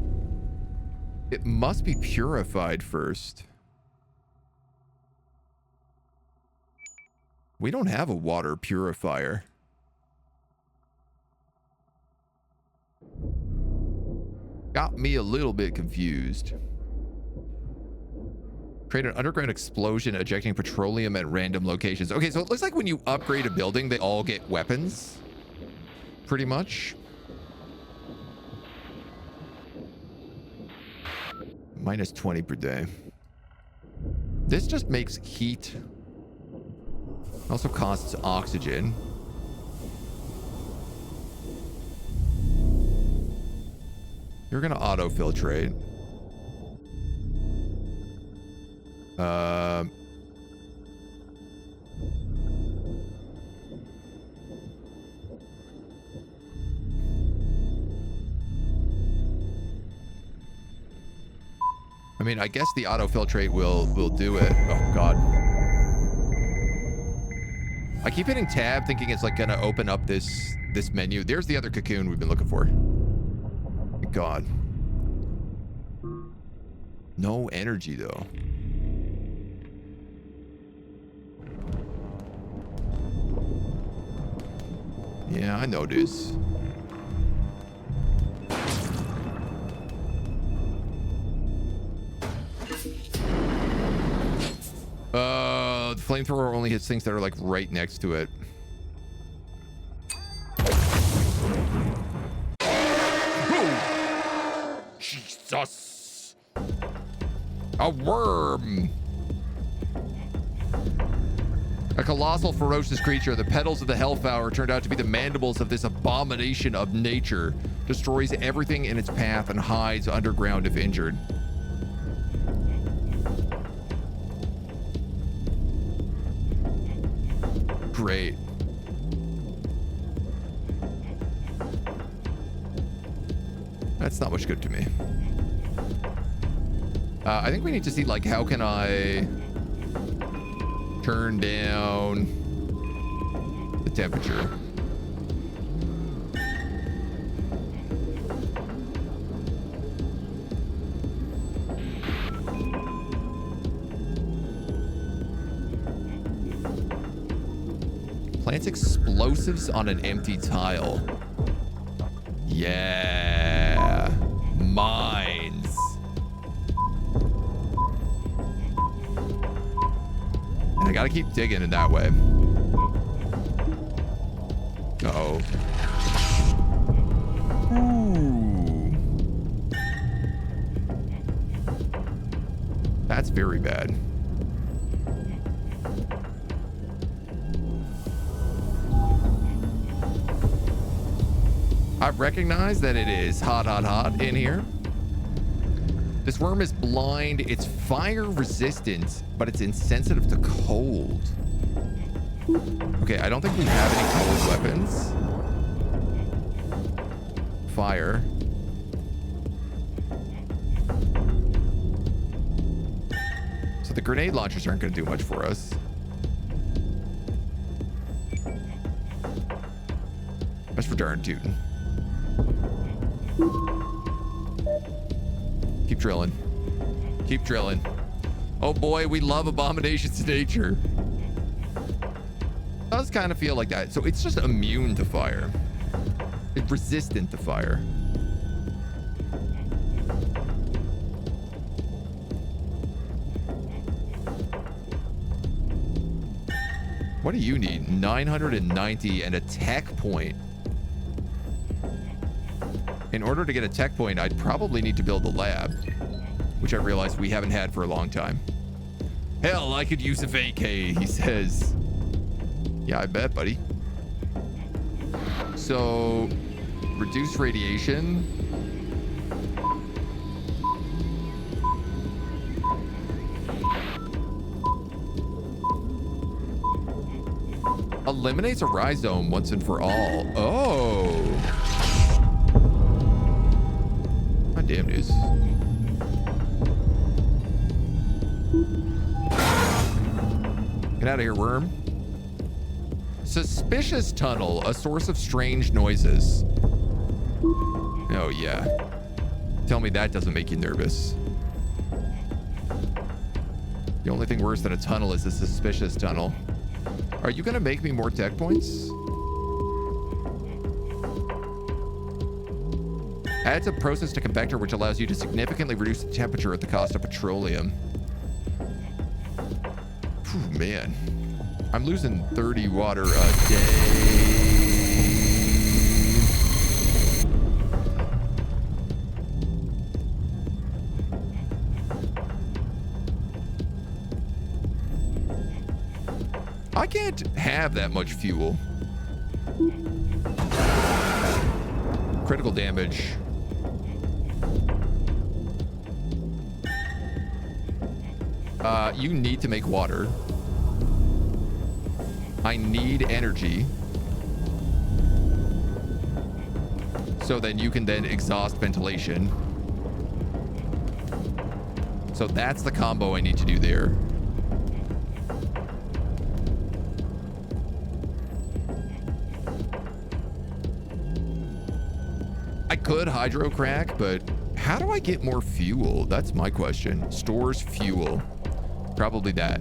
it must be purified first. We don't have a water purifier. Got me a little bit confused. Create an underground explosion ejecting petroleum at random locations. Okay, so it looks like when you upgrade a building, they all get weapons. Pretty much. Minus 20 per day. This just makes heat. Also costs oxygen. You're gonna auto-filtrate. I mean, I guess the auto-filtrate will do it. Oh, God. I keep hitting tab thinking it's like gonna open up this menu. There's the other cocoon we've been looking for. God. No energy, though. Yeah, I know this. The flamethrower only hits things that are like right next to it. Oh, Jesus. A worm. A colossal, ferocious creature. The petals of the hellflower turned out to be the mandibles of this abomination of nature. Destroys everything in its path and hides underground if injured. Great. That's not much good to me. I think we need to see, like, how can I turn down the temperature? Plants explosives on an empty tile. Yeah. Mines. And I gotta keep digging in that way. Uh-oh. Ooh. That's very bad. I recognize that it is hot, hot, hot in here. This worm is blind. It's fire resistant, but it's insensitive to cold. Okay, I don't think we have any cold weapons. Fire. So the grenade launchers aren't going to do much for us. That's for darn tootin'. Keep drilling. Keep drilling. Oh boy, we love abominations of nature. Does kind of feel like that. So it's just immune to fire. It's resistant to fire. What do you need? 990 and a tech point. In order to get a tech point, I'd probably need to build a lab, which I realized we haven't had for a long time. Hell, I could use a vacay, he says. Yeah, I bet, buddy. So, reduce radiation. Eliminates a rhizome once and for all. Oh. My damn news. Get out of here, worm. Suspicious tunnel, a source of strange noises. Oh, yeah. Tell me that doesn't make you nervous. The only thing worse than a tunnel is a suspicious tunnel. Are you gonna make me more tech points? Adds a process to convector which allows you to significantly reduce the temperature at the cost of petroleum. Whew, man. I'm losing 30 water a day. I can't have that much fuel. Critical damage. You need to make water. I need energy. So then you can then exhaust ventilation. So that's the combo I need to do there. I could hydro crack, but how do I get more fuel? That's my question. Stores fuel. Probably that.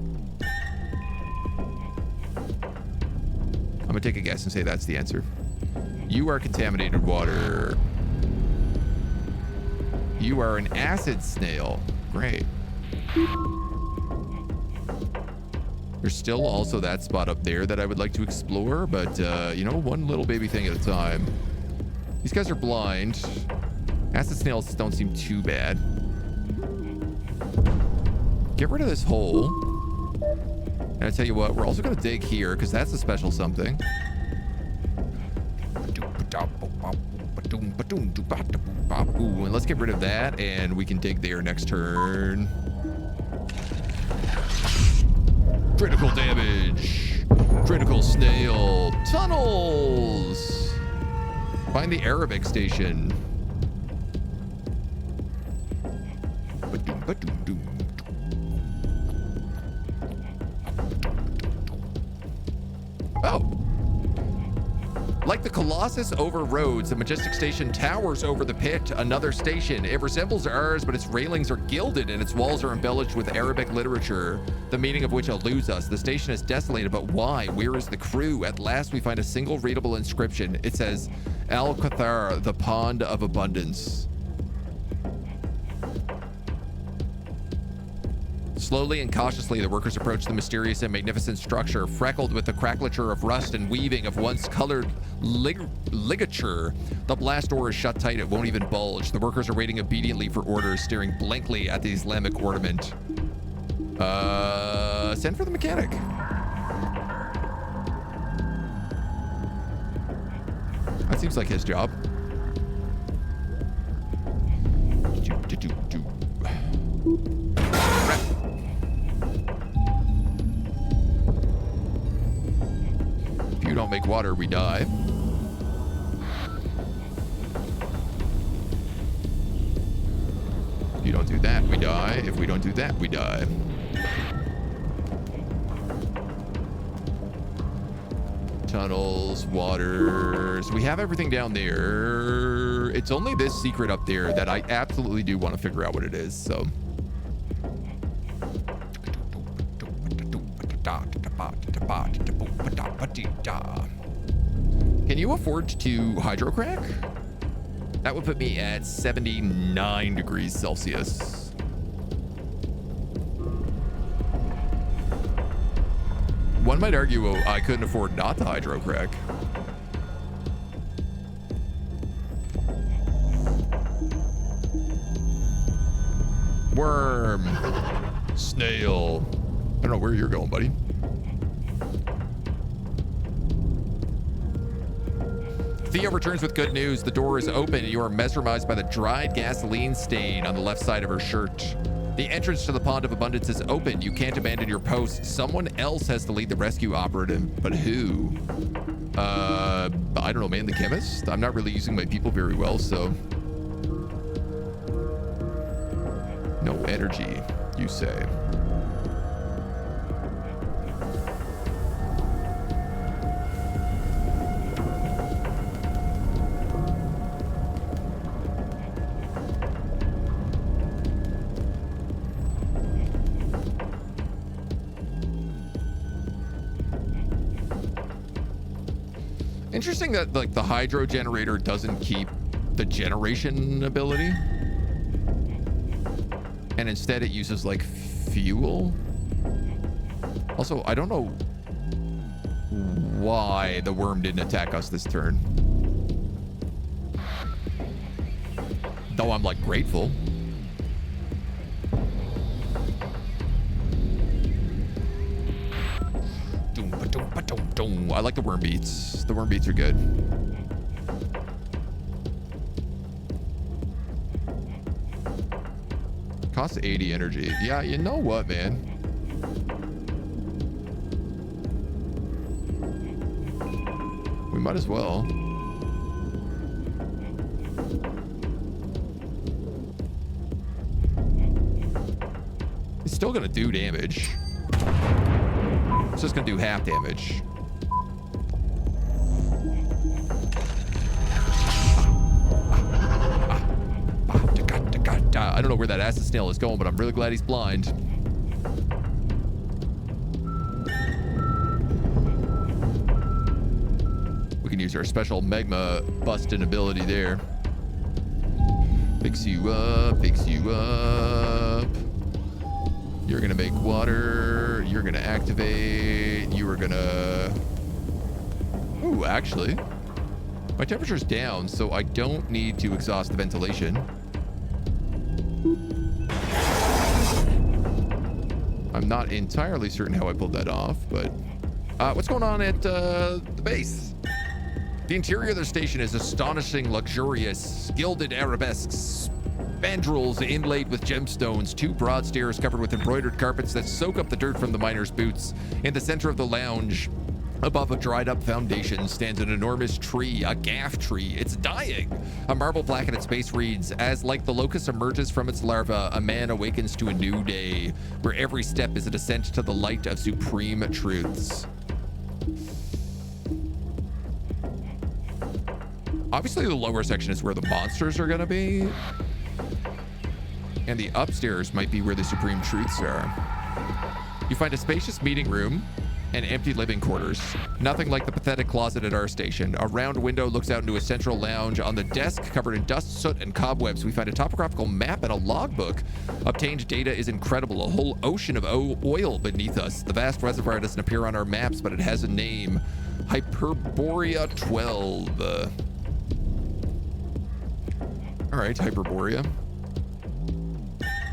I'm gonna take a guess and say that's the answer. You are contaminated water. You are an acid snail. Great. There's still also that spot up there that I would like to explore, but you know, one little baby thing at a time. These guys are blind. Acid snails don't seem too bad. Get rid of this hole. And I tell you what, we're also going to dig here because that's a special something. Ooh, and let's get rid of that and we can dig there next turn. Critical damage. Critical snail. Tunnels. Find the Arabic station. Oh. Like the Colossus over roads, the Majestic Station towers over the pit, another station. It resembles ours, but its railings are gilded and its walls are embellished with Arabic literature, the meaning of which eludes us. The station is desolated, but why? Where is the crew? At last, we find a single readable inscription. It says, Al-Qathar, the Pond of Abundance. Slowly and cautiously, the workers approach the mysterious and magnificent structure, freckled with the crackleture of rust and weaving of once colored ligature. The blast door is shut tight, it won't even bulge. The workers are waiting obediently for orders, staring blankly at the Islamic ornament. Send for the mechanic. That seems like his job. If you don't make water, we die. If you don't do that, we die. If we don't do that, we die. Tunnels, waters. We have everything down there. It's only this secret up there that I absolutely do want to figure out what it is, so. Can you afford to hydrocrack? That would put me at 79 degrees Celsius. One might argue I couldn't afford not to hydrocrack. Worm. Snail. I don't know where you're going, buddy. Theo returns with good news. The door is open and you are mesmerized by the dried gasoline stain on the left side of her shirt. The entrance to the Pond of Abundance is open. You can't abandon your post. Someone else has to lead the rescue operative, but who? I don't know, man. The chemist? I'm not really using my people very well, so. No energy, you say. Interesting that like the hydro generator doesn't keep the generation ability, and instead it uses like fuel. Also, I don't know why the worm didn't attack us this turn, though I'm like grateful. I like the worm beats. The worm beats are good. Costs 80 energy. Yeah, you know what, man? We might as well. It's still gonna do damage. It's just gonna do half damage. I don't know where that acid snail is going, but I'm really glad he's blind. We can use our special magma busting ability there. Picks you up, picks you up. You're gonna make water. You're gonna activate. You are gonna... Ooh, actually, my temperature's down, so I don't need to exhaust the ventilation. I'm not entirely certain how I pulled that off, but what's going on at the base? The interior of the station is astonishing, luxurious, gilded arabesques, spandrels inlaid with gemstones, 2 broad stairs covered with embroidered carpets that soak up the dirt from the miners' boots. In the center of the lounge, above a dried-up foundation, stands an enormous tree, a gaff tree. It's dying. A marble plaque at its base reads, "As like the locust emerges from its larva, a man awakens to a new day, where every step is a descent to the light of supreme truths." Obviously, the lower section is where the monsters are going to be, and the upstairs might be where the supreme truths are. You find a spacious meeting room and empty living quarters. Nothing like the pathetic closet at our station. A round window looks out into a central lounge. On the desk, covered in dust, soot, and cobwebs, we find a topographical map and a logbook. Obtained data is incredible. A whole ocean of oil beneath us. The vast reservoir doesn't appear on our maps, but it has a name. Hyperborea 12. All right, Hyperborea.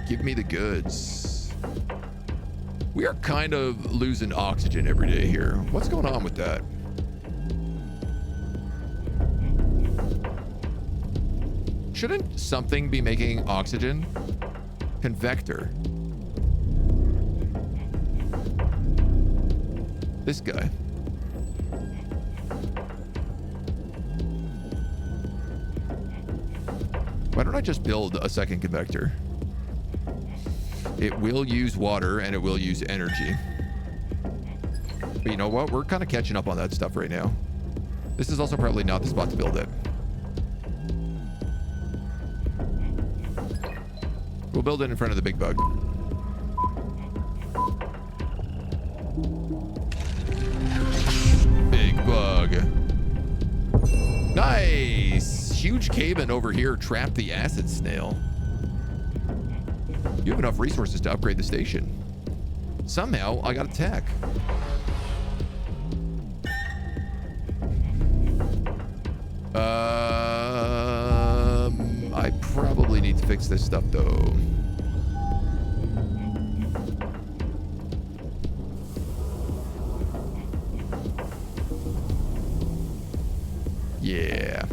Give me the goods. We are kind of losing oxygen every day here. What's going on with that? Shouldn't something be making oxygen? Convector. This guy. Why don't I just build a second convector? It will use water and it will use energy. But you know what? We're kind of catching up on that stuff right now. This is also probably not the spot to build it. We'll build it in front of the big bug. Big bug. Nice. Huge cave-in over here trapped the acid snail. You have enough resources to upgrade the station. Somehow, I got a tech. I probably need to fix this stuff, though. Yeah.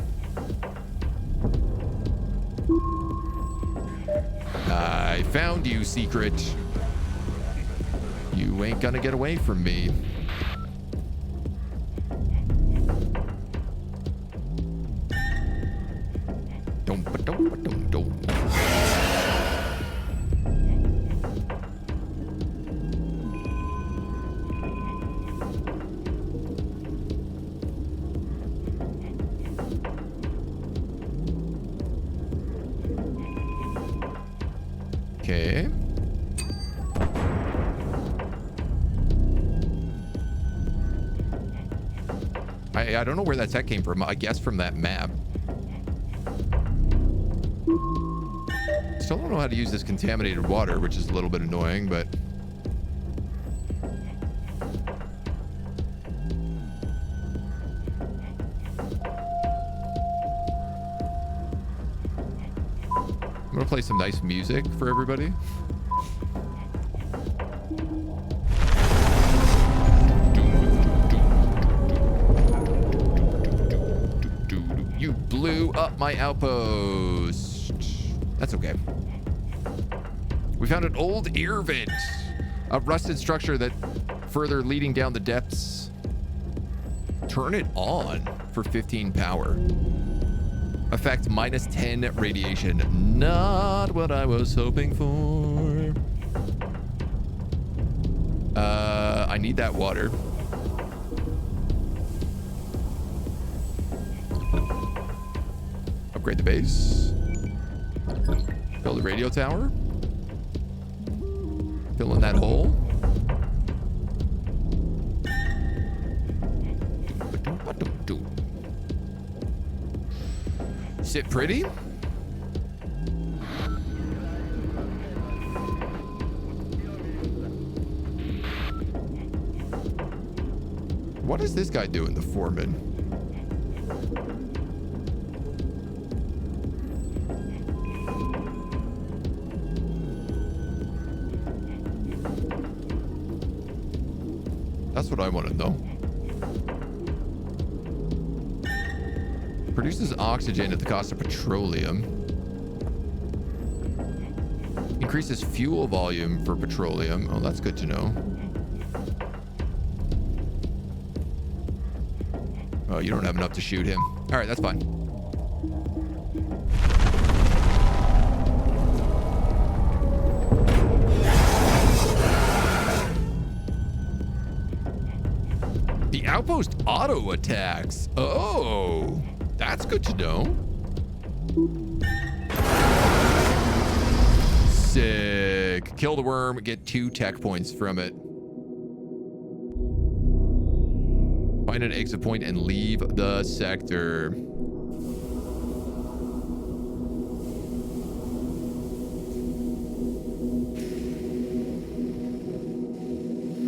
I found you, secret. You ain't gonna get away from me. Dum. Okay. I don't know where that tech came from. I guess from that map. Still don't know how to use this contaminated water, which is a little bit annoying, but... I'm gonna play some nice music for everybody. You blew up my outpost. That's okay. We found an old air vent, a rusted structure that further leading down the depths. Turn it on for 15 power. Effect -10 radiation. Not what I was hoping for. I need that water. Upgrade the base. Build a radio tower. Fill in that hole. Sit pretty. What is this guy doing, the foreman? That's what I want to know. Produces oxygen at the cost of petroleum. Increases fuel volume for petroleum. Oh, that's good to know. Oh, you don't have enough to shoot him. All right, that's fine. The outpost auto attacks. Oh, that's good to know. Sick. Kill the worm, get 2 tech points from it. Find an exit point and leave the sector.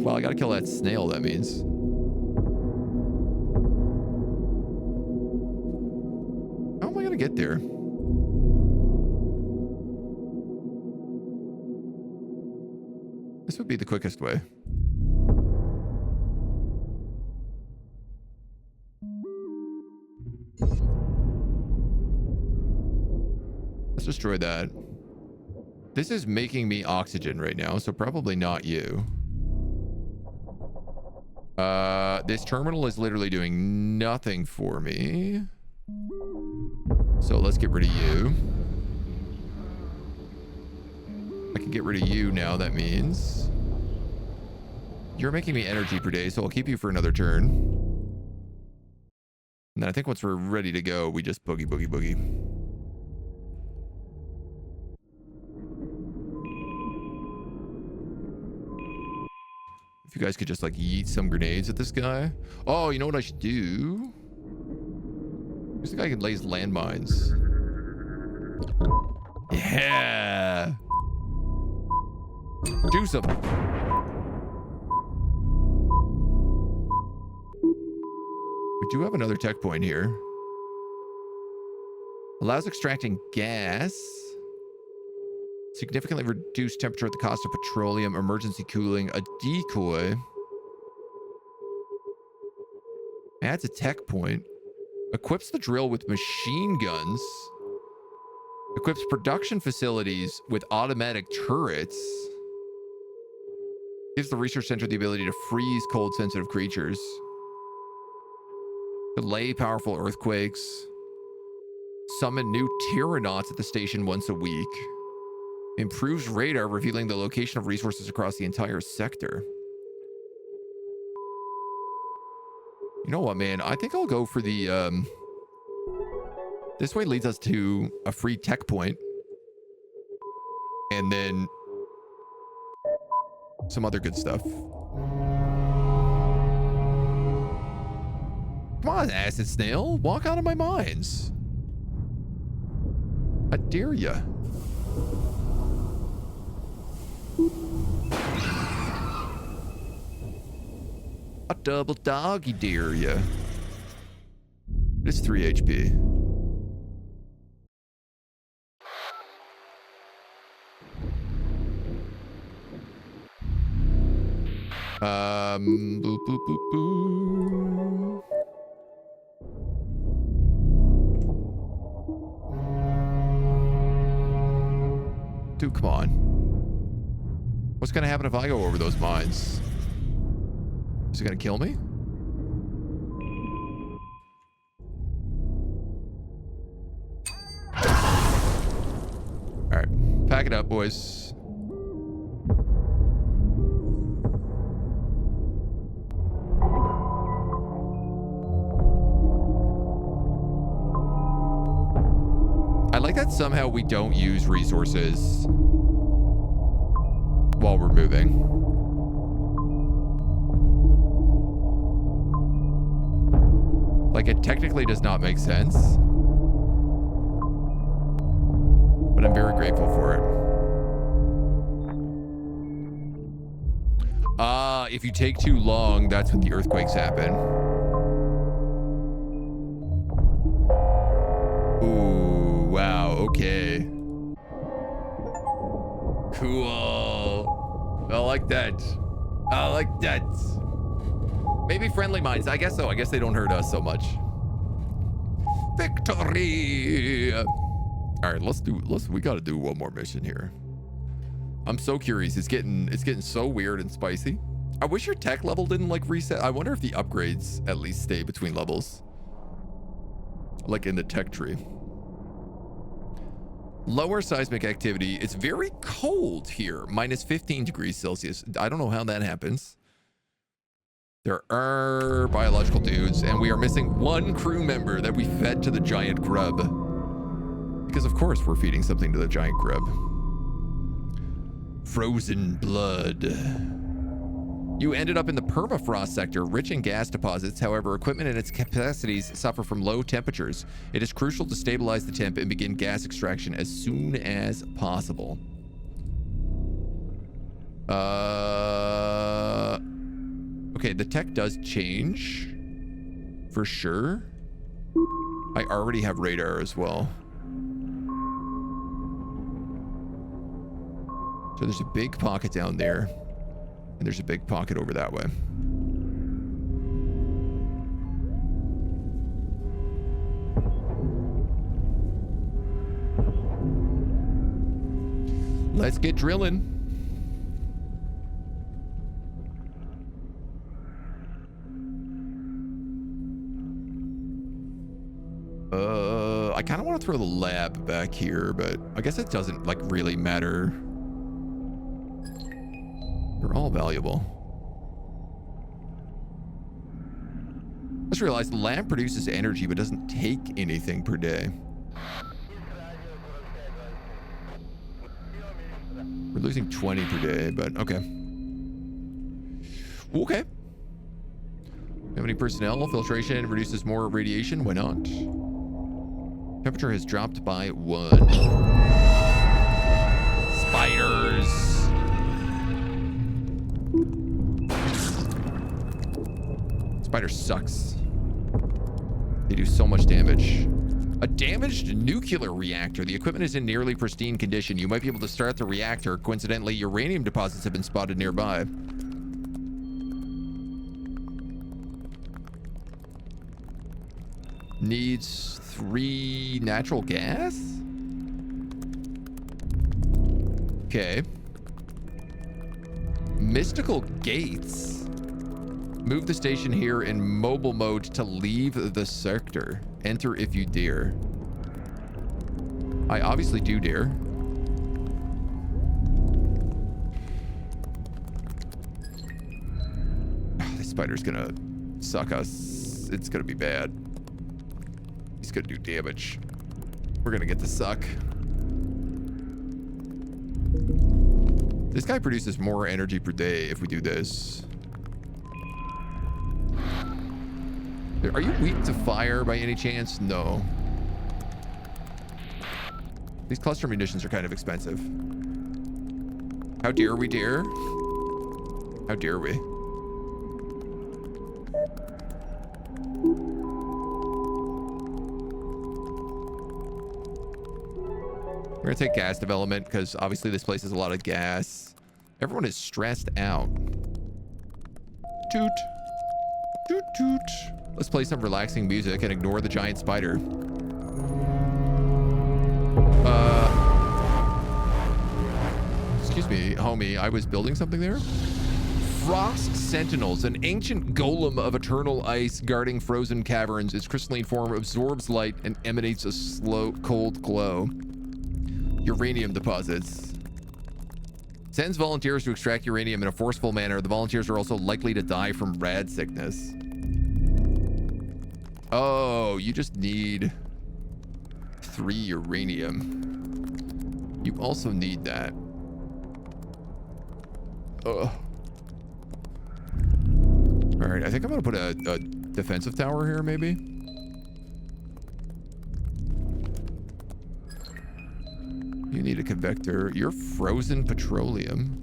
Well, I gotta kill that snail, that means. How am I gonna get there? This would be the quickest way. Let's destroy that. This is making me oxygen right now, so probably not you. This terminal is literally doing nothing for me. So let's get rid of you. I can get rid of you now, that means. You're making me energy per day, so I'll keep you for another turn. And then I think once we're ready to go, we just boogie, boogie, boogie. If you guys could just like yeet some grenades at this guy. Oh, you know what I should do? This guy can lays landmines. Yeah. Do something. We do have another tech point here. Allows extracting gas. Significantly reduced temperature at the cost of petroleum. Emergency cooling. A decoy. Adds a tech point. Equips the drill with machine guns. Equips production facilities with automatic turrets. Gives the research center the ability to freeze cold sensitive creatures. Delay powerful earthquakes. Summon new Terranauts at the station once a week. Improves radar, revealing the location of resources across the entire sector. You know what, man? I think I'll go for the... This way leads us to a free tech point. And then... some other good stuff. Come on, acid snail. Walk out of my mines. I dare ya. A double doggy dare ya. It's 3 HP. Boop, boop, boop, boop. Dude, come on. What's gonna happen if I go over those mines? Is it gonna kill me? All right, pack it up, boys. I like that somehow we don't use resources while we're moving. Like, it technically does not make sense. But I'm very grateful for it. If you take too long, that's when the earthquakes happen. Ooh, wow, okay. Cool. I like that. I like that. Maybe friendly mines. I guess so. I guess they don't hurt us so much. Victory. All right, we got to do one more mission here. I'm so curious. It's getting so weird and spicy. I wish your tech level didn't like reset. I wonder if the upgrades at least stay between levels. Like in the tech tree. Lower seismic activity. It's very cold here. Minus 15 degrees Celsius. I don't know how that happens. There are biological dudes, and we are missing one crew member that we fed to the giant grub. Because of course we're feeding something to the giant grub. Frozen blood. You ended up in the permafrost sector, rich in gas deposits. However, equipment and its capacities suffer from low temperatures. It is crucial to stabilize the temp and begin gas extraction as soon as possible. Okay, the tech does change. For sure. I already have radar as well. So there's a big pocket down there. And there's a big pocket over that way. Let's get drilling. I kind of want to throw the lab back here, but I guess it doesn't like really matter. They're all valuable. Just realized the lab produces energy but doesn't take anything per day. We're losing 20 per day, but okay. Okay. Have any personnel? Filtration reduces more radiation. Why not? Temperature has dropped by 1. Spiders. Spider sucks. They do so much damage. A damaged nuclear reactor. The equipment is in nearly pristine condition. You might be able to start the reactor. Coincidentally, uranium deposits have been spotted nearby. Needs 3 natural gas? Okay. Mystical gates. Move the station here in mobile mode to leave the sector. Enter if you dare. I obviously do dare. This spider's gonna suck us. It's gonna be bad. He's gonna do damage. We're gonna get the suck. This guy produces more energy per day if we do this. Are you weak to fire by any chance? No. These cluster munitions are kind of expensive. How dare we dare? How dare we? We're gonna take gas development because obviously this place has a lot of gas. Everyone is stressed out. Toot. Toot toot. Let's play some relaxing music and ignore the giant spider. Excuse me, homie. I was building something there. Frost Sentinels, an ancient golem of eternal ice guarding frozen caverns. Its crystalline form absorbs light and emanates a slow, cold glow. Uranium deposits. Sends volunteers to extract uranium in a forceful manner. The volunteers are also likely to die from rad sickness. Oh, you just need 3 uranium. You also need that. Ugh. All right, I think I'm gonna put a defensive tower here, maybe. You need a convector. You're frozen petroleum.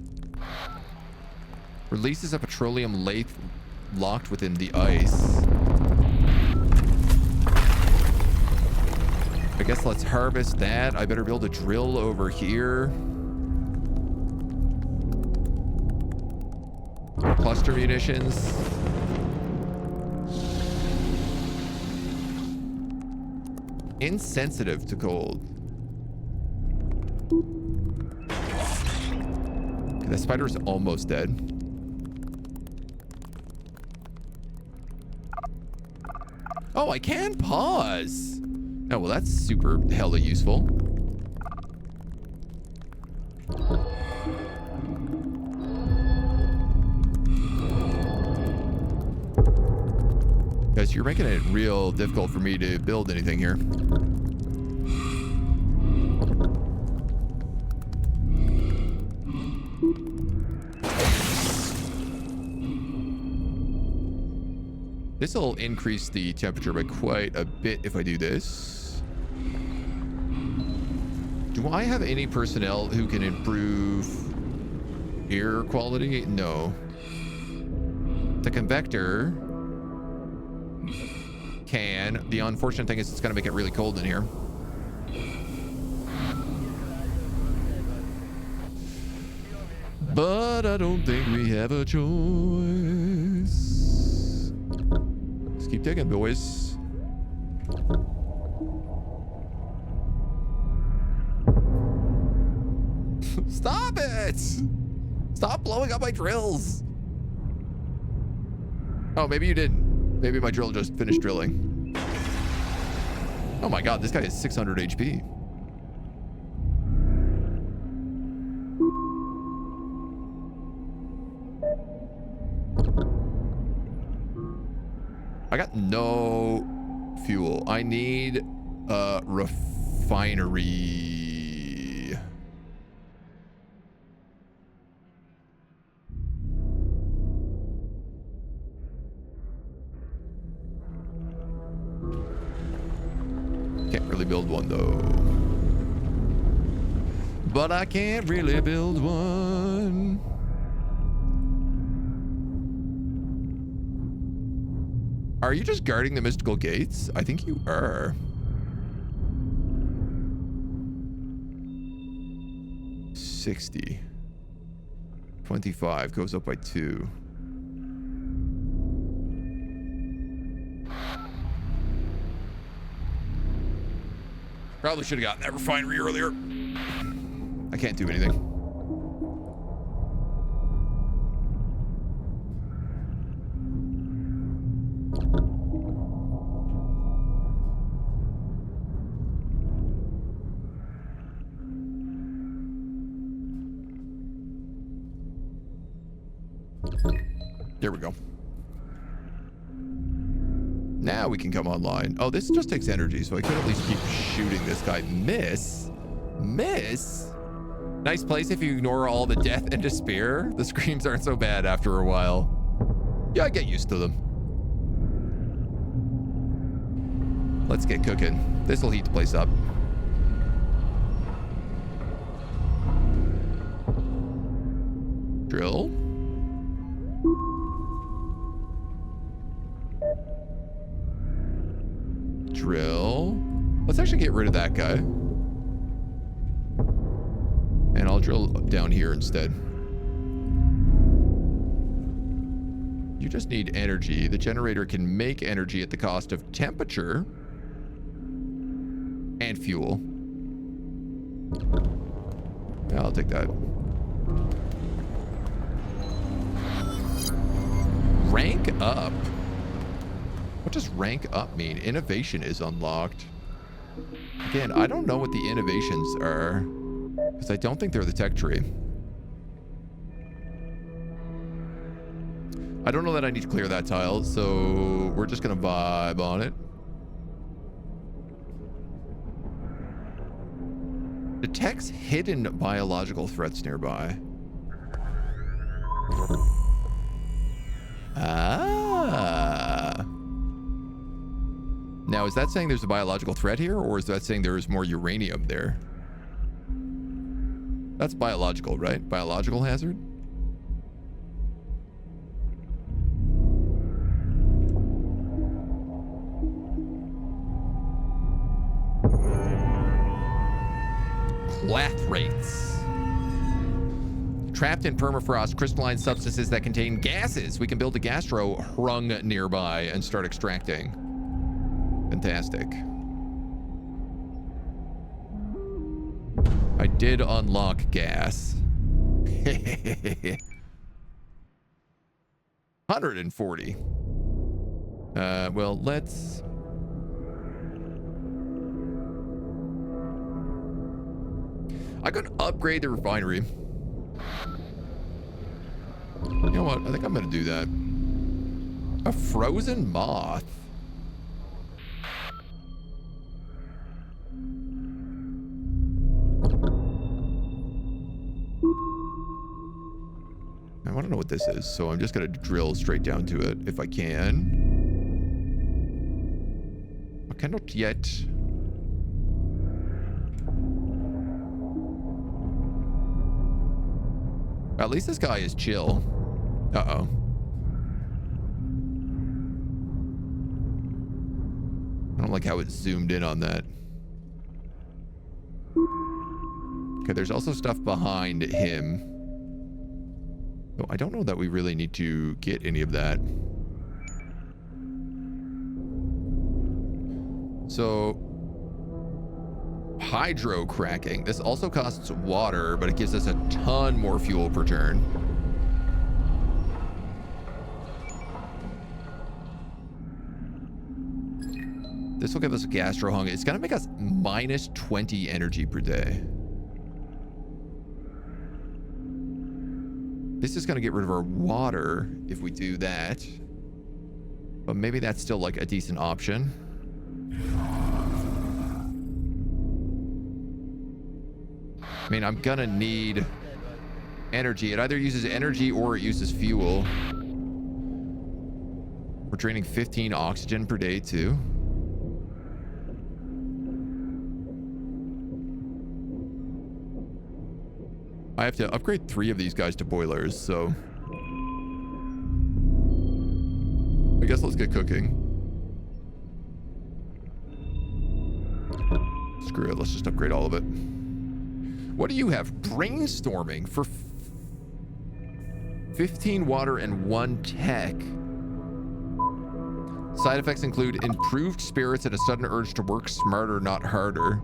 Releases a petroleum lathe locked within the ice. I guess let's harvest that. I better build a drill over here. Cluster munitions. Insensitive to cold. Okay, the spider's almost dead. Oh, I can pause. Oh, well, that's super hella useful. Guys, you're making it real difficult for me to build anything here. This will increase the temperature by quite a bit if I do this. Do I have any personnel who can improve air quality? No. The convector can. The unfortunate thing is it's going to make it really cold in here. But I don't think we have a choice. Let's keep digging, boys. Stop it! Stop blowing up my drills. Oh, maybe you didn't. Maybe my drill just finished drilling. Oh my god, this guy has 600 HP. I got no fuel. I need a refinery. Can't really build one though. But I can't really build one. Are you just guarding the mystical gates? I think you are. 60. 25 goes up by 2. Probably should have gotten that refinery earlier. I can't do anything. There we go. Now we can come online. Oh, this just takes energy, so I could at least keep shooting this guy. Miss? Miss? Nice place if you ignore all the death and despair. The screams aren't so bad after a while. Yeah, I get used to them. Let's get cooking. This will heat the place up. Drill. Drill. Let's actually get rid of that guy. And I'll drill down here instead. You just need energy. The generator can make energy at the cost of temperature and fuel. Yeah, I'll take that. Rank up. What does rank up mean? Innovation is unlocked. Again, I don't know what the innovations are, because I don't think they're the tech tree. I don't know that I need to clear that tile, so we're just going to vibe on it. Detects hidden biological threats nearby. Ah. Now, is that saying there's a biological threat here, or is that saying there is more uranium there? That's biological, right? Biological hazard? Clathrates. Trapped in permafrost, crystalline substances that contain gases. We can build a gastro rung nearby and start extracting. Fantastic. I did unlock gas. 140. Well, let's... I could upgrade the refinery. You know what? I think I'm going to do that. A frozen moth. I want to know what this is, so I'm just going to drill straight down to it if I can. I cannot yet. At least this guy is chill. Uh-oh. I don't like how it zoomed in on that. Okay, there's also stuff behind him. Oh, I don't know that we really need to get any of that. So, hydro cracking. This also costs water, but it gives us a ton more fuel per turn. This will give us a gastro hung. It's going to make us minus 20 energy per day. This is going to get rid of our water if we do that. But maybe that's still like a decent option. I mean, I'm going to need energy. It either uses energy or it uses fuel. We're draining 15 oxygen per day too. I have to upgrade 3 of these guys to boilers, so I guess let's get cooking. Screw it, let's just upgrade all of it. What do you have? Brainstorming for 15 water and 1 tech. Side effects include improved spirits and a sudden urge to work smarter, not harder.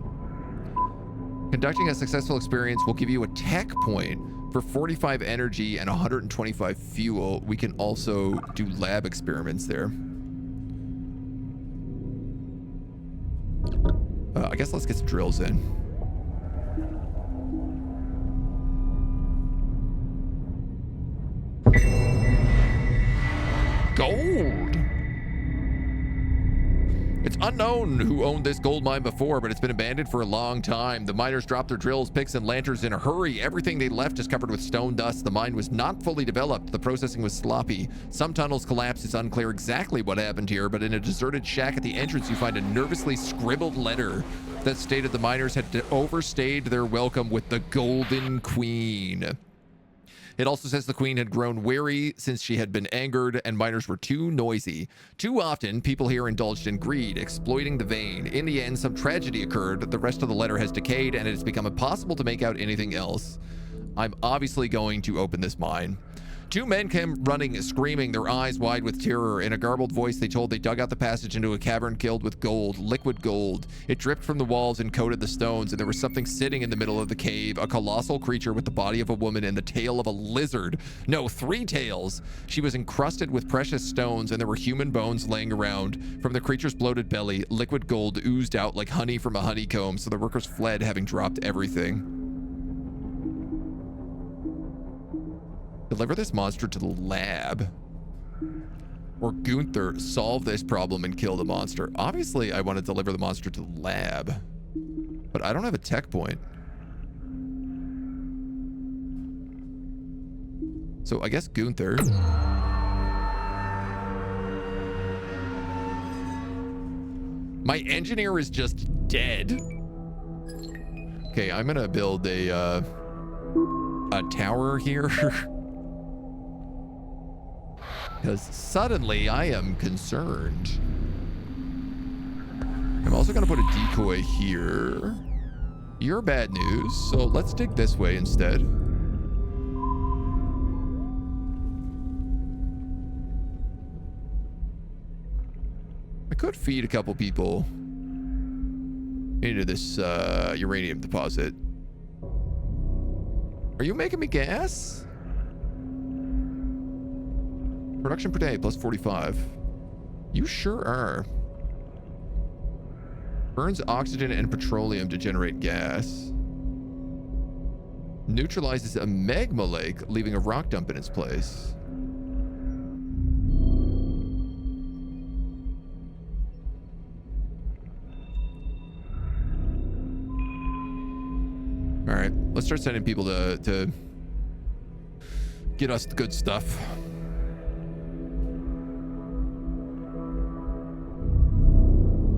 Conducting a successful experience will give you a tech point for 45 energy and 125 fuel. We can also do lab experiments there. I guess let's get some drills in. Gold! It's unknown who owned this gold mine before, but it's been abandoned for a long time. The miners dropped their drills, picks, and lanterns in a hurry. Everything they left is covered with stone dust. The mine was not fully developed. The processing was sloppy. Some tunnels collapsed. It's unclear exactly what happened here, but in a deserted shack at the entrance, you find a nervously scribbled letter that stated the miners had overstayed their welcome with the Golden Queen. It also says the queen had grown weary since she had been angered and miners were too noisy. Too often, people here indulged in greed, exploiting the vain. In the end, some tragedy occurred. The rest of the letter has decayed and it has become impossible to make out anything else. I'm obviously going to open this mine. Two men came running, screaming, their eyes wide with terror. In a garbled voice, they told they dug out the passage into a cavern filled with gold, liquid gold. It dripped from the walls and coated the stones, and there was something sitting in the middle of the cave, a colossal creature with the body of a woman and the tail of a lizard. No, 3 tails. She was encrusted with precious stones, and there were human bones laying around. From the creature's bloated belly, liquid gold oozed out like honey from a honeycomb, so the workers fled, having dropped everything. Deliver this monster to the lab. Or Gunther, solve this problem and kill the monster. Obviously, I want to deliver the monster to the lab. But I don't have a tech point. So I guess Gunther. My engineer is just dead. Okay, I'm gonna build a tower here. Because suddenly I am concerned. I'm also going to put a decoy here. You're bad news, so let's dig this way instead. I could feed a couple people into this uranium deposit. Are you making me gas? Production per day, plus 45. You sure are. Burns oxygen and petroleum to generate gas. Neutralizes a magma lake, leaving a rock dump in its place. All right, let's start sending people to get us the good stuff.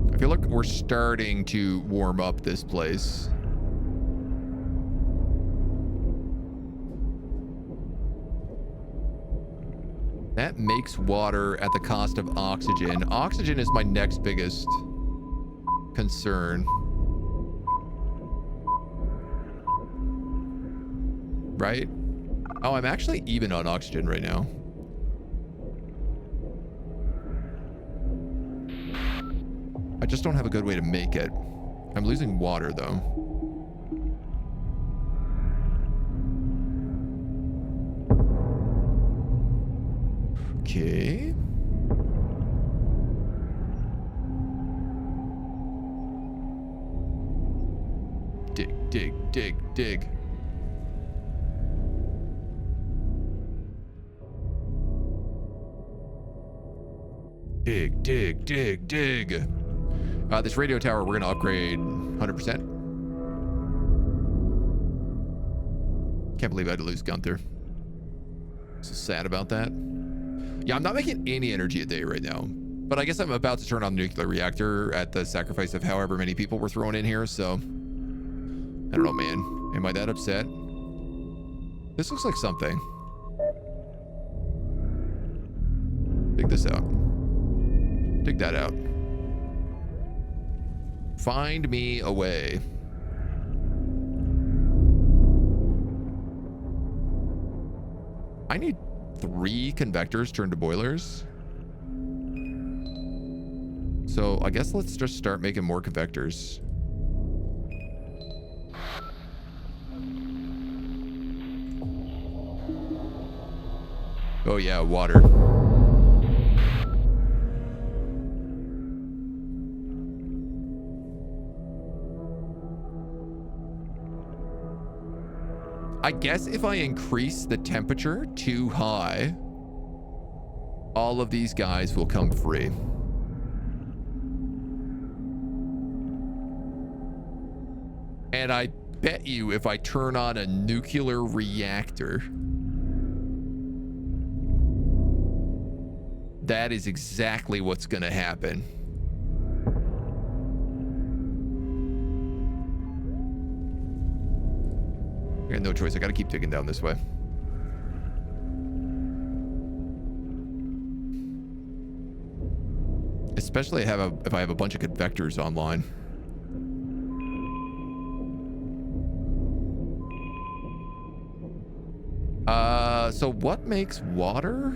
I feel like we're starting to warm up this place. That makes water at the cost of oxygen. Oxygen is my next biggest concern. Right? Oh, I'm actually even on oxygen right now. I just don't have a good way to make it. I'm losing water though. Okay. Dig, dig, dig, dig. Dig, dig, dig, dig. This radio tower, we're going to upgrade 100%. Can't believe I had to lose Gunther. So sad about that. Yeah, I'm not making any energy a day right now. But I guess I'm about to turn on the nuclear reactor at the sacrifice of however many people were thrown in here, so... I don't know, man. Am I that upset? This looks like something. Dig this out. Dig that out. Find me a way. I need 3 convectors turned to boilers. So I guess let's just start making more convectors. Oh yeah, water. I guess if I increase the temperature too high, all of these guys will come free. And I bet you if I turn on a nuclear reactor, that is exactly what's going to happen. I got no choice. I got to keep digging down this way. Especially if I have a bunch of convectors online. So what makes water?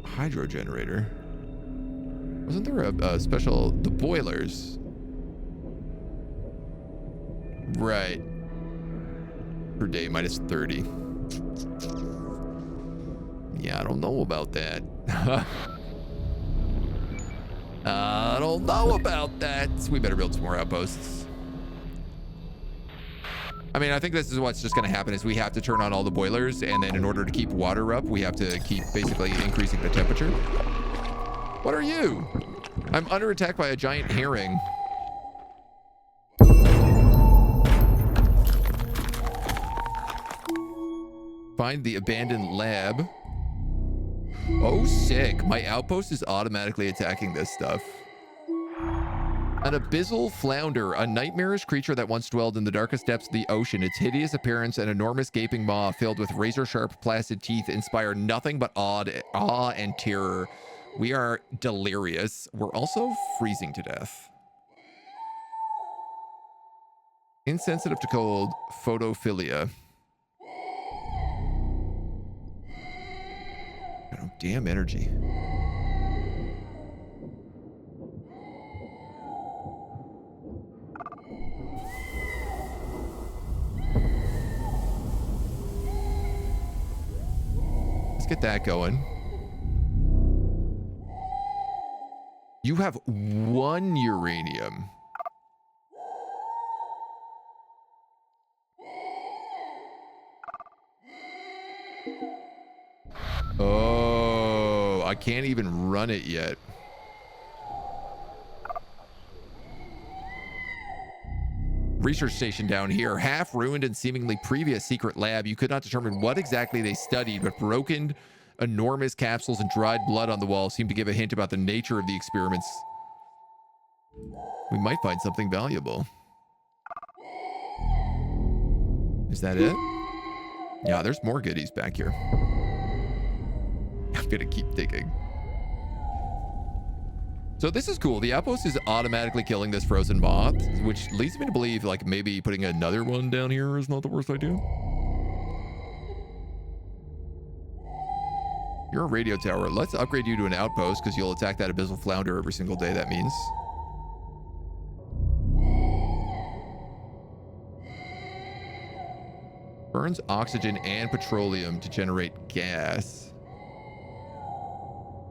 Hydro generator. Wasn't there a special... The boilers. Right. Per day, minus 30. Yeah, I don't know about that. I don't know about that. We better build some more outposts. I mean, I think this is what's just going to happen is we have to turn on all the boilers, and then in order to keep water up, we have to keep basically increasing the temperature. What are you? I'm under attack by a giant herring. Find the abandoned lab. Oh, sick. My outpost is automatically attacking this stuff. An abyssal flounder, a nightmarish creature that once dwelled in the darkest depths of the ocean. Its hideous appearance and enormous gaping maw filled with razor-sharp placid teeth inspire nothing but awe and terror. We are delirious. We're also freezing to death. Insensitive to cold, photophilia. Oh, damn energy. Let's get that going. You have 1 uranium. Oh, I can't even run it yet. Research station down here, half ruined and seemingly previous secret lab. You could not determine what exactly they studied, but broken, enormous capsules and dried blood on the wall seem to give a hint about the nature of the experiments. We might find something valuable. Is that it? Yeah, there's more goodies back here. I'm gonna keep digging. So this is cool. The outpost is automatically killing this frozen moth, which leads me to believe like maybe putting another one down here is not the worst idea. You're a radio tower. Let's upgrade you to an outpost because you'll attack that abyssal flounder every single day, that means. Burns oxygen and petroleum to generate gas.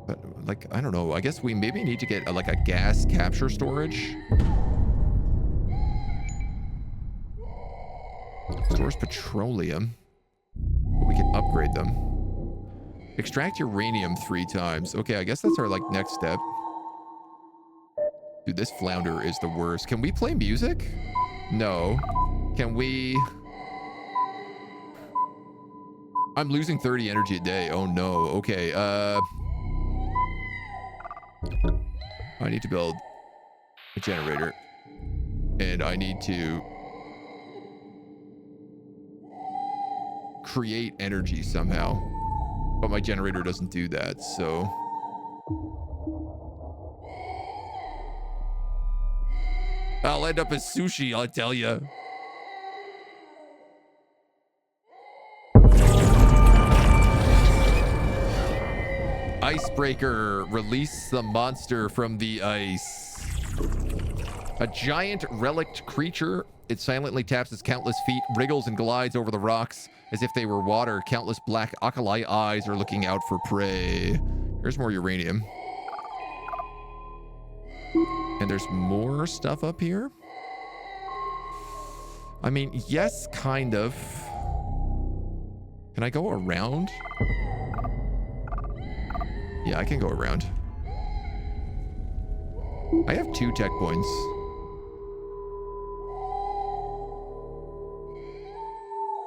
But, like, I don't know. I guess we maybe need to get, like, a gas capture storage. Stores petroleum. We can upgrade them. Extract uranium 3 times. Okay, I guess that's our, like, next step. Dude, this flounder is the worst. Can we play music? No. Can we... I'm losing 30 energy a day. Oh, no. Okay, I need to build a generator, and I need to create energy somehow, but my generator doesn't do that, so I'll end up as sushi, I'll tell you. Icebreaker, release the monster from the ice. A giant relict creature It silently taps its countless feet, wriggles and glides over the rocks as if they were water. Countless black alkali eyes are looking out for prey. Here's more uranium. And there's more stuff up here? I mean, yes, kind of. Can I go around? Yeah, I can go around. I have 2 tech points.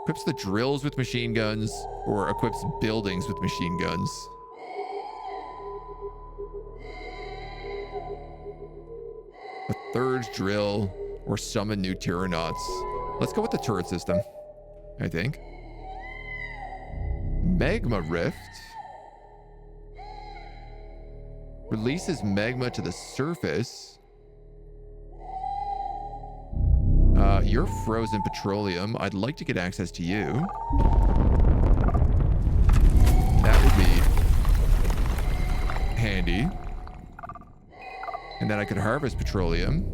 Equips the drills with machine guns or equips buildings with machine guns. A 3rd drill or summon new Terranauts. Let's go with the turret system, I think. Magma Rift. Releases magma to the surface. You're frozen petroleum. I'd like to get access to you. That would be handy. And then I could harvest petroleum.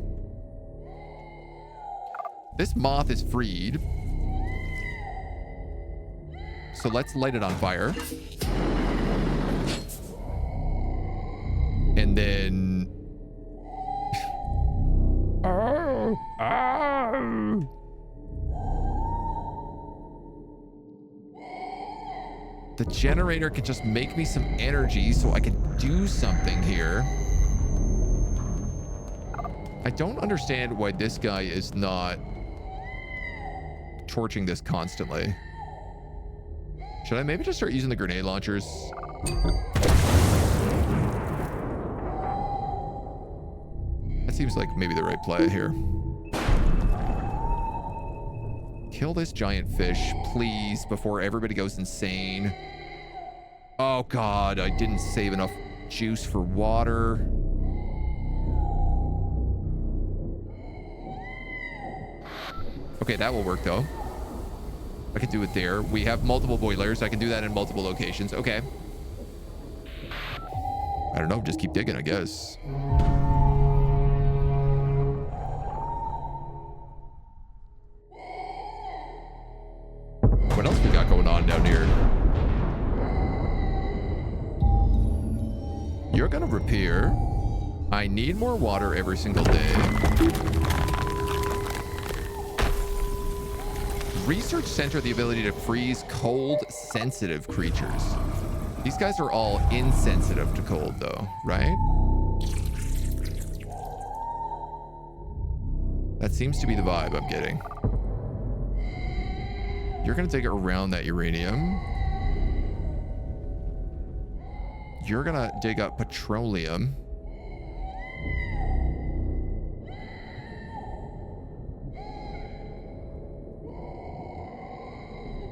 This moth is freed. So let's light it on fire. And then... The generator can just make me some energy so I can do something here. I don't understand why this guy is not torching this constantly. Should I maybe just start using the grenade launchers? That seems like maybe the right play here. Kill this giant fish, please, before everybody goes insane. Oh, God, I didn't save enough juice for water. Okay, that will work, though. I can do it there. We have multiple boilers. I can do that in multiple locations. Okay. I don't know. Just keep digging, I guess. What else we got going on down here? You're gonna repair. I need more water every single day. Research center the ability to freeze cold sensitive creatures. These guys are all insensitive to cold though, right? That seems to be the vibe I'm getting. You're gonna take it around that uranium. You're gonna dig up petroleum.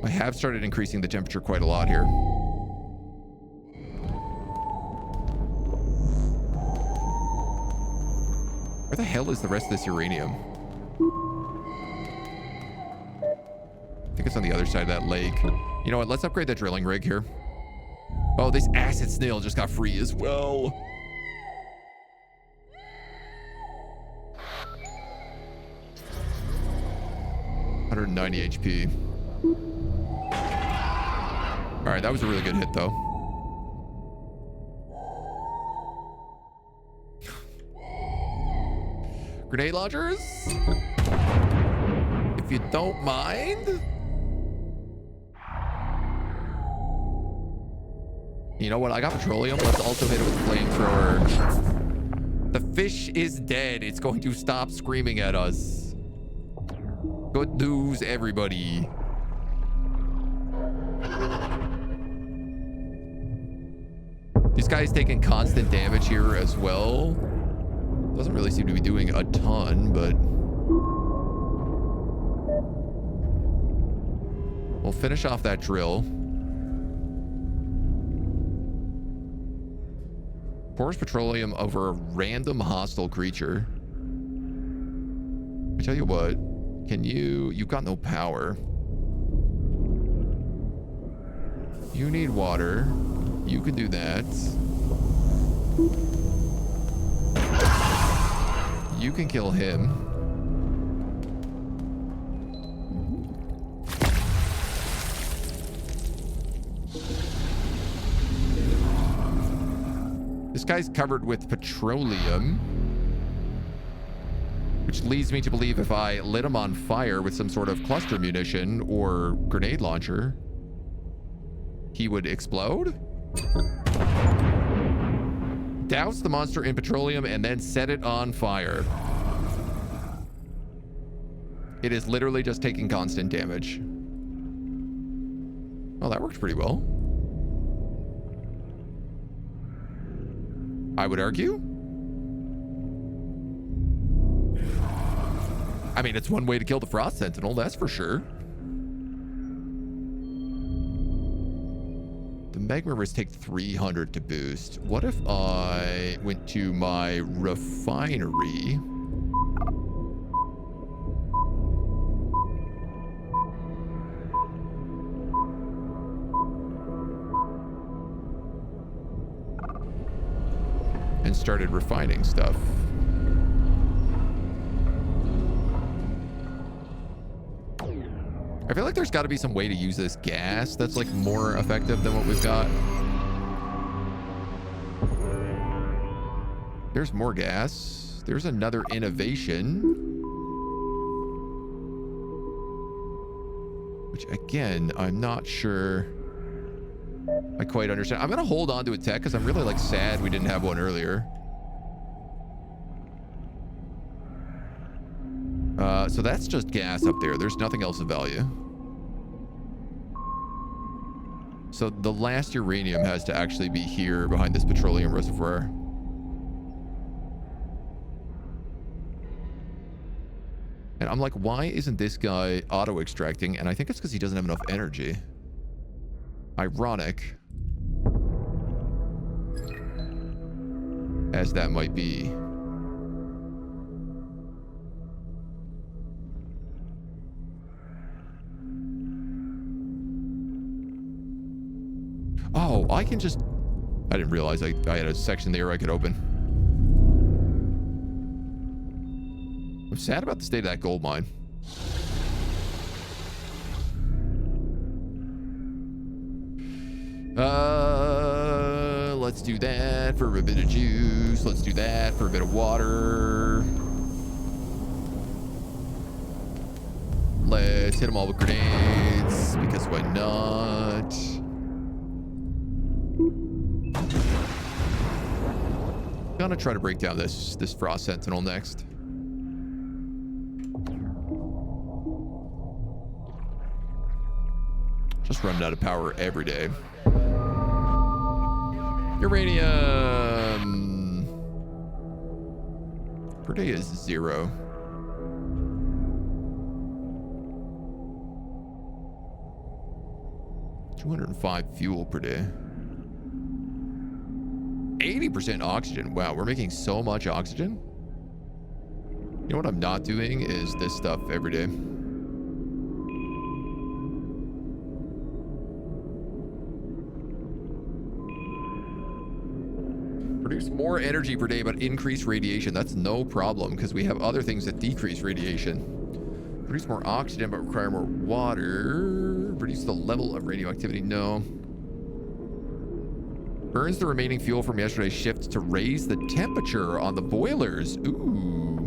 I have started increasing the temperature quite a lot here. Where the hell is the rest of this uranium? I think it's on the other side of that lake. You know what? Let's upgrade that drilling rig here. Oh, this acid snail just got free as well. $190 HP. All right, that was a really good hit, though. Grenade launchers? If you don't mind. You know what? I got petroleum. Let's also hit it with a flamethrower. The fish is dead. It's going to stop screaming at us. Good news, everybody. This guy's taking constant damage here as well. Doesn't really seem to be doing a ton, but... we'll finish off that drill. Pours petroleum over a random hostile creature. I tell you what, can you've got no power. You need water. You can do that. You can kill him. This guy's covered with petroleum, which leads me to believe if I lit him on fire with some sort of cluster munition or grenade launcher, he would explode? Douse the monster in petroleum and then set it on fire. It is literally just taking constant damage. Oh, that worked pretty well. I would argue. I mean, it's one way to kill the Frost Sentinel, that's for sure. The magma rivers take 300 to boost. What if I went to my refinery? And started refining stuff. I feel like there's got to be some way to use this gas that's like more effective than what we've got. There's more gas. There's another innovation. Which again, I'm not sure I quite understand. I'm going to hold on to a tech because I'm really like sad we didn't have one earlier. So that's just gas up there. There's nothing else of value. So the last uranium has to actually be here behind this petroleum reservoir. And I'm like, why isn't this guy auto-extracting? And I think it's because he doesn't have enough energy. Ironic as that might be. Oh, I can just... I didn't realize I had a section there I could open. I'm sad about the state of that gold mine. Let's do that for a bit of juice. Let's do that for a bit of water. Let's hit them all with grenades, because why not? Gonna try to break down this Frost Sentinel next. Just running out of power every day. Uranium per day is 0. $205 fuel per day. 80% oxygen. Wow, we're making so much oxygen. You know what I'm not doing is this stuff every day. Produce more energy per day, but increase radiation. That's no problem because we have other things that decrease radiation. Produce more oxygen, but require more water. Reduce the level of radioactivity. No. Burns the remaining fuel from yesterday's shift to raise the temperature on the boilers. Ooh.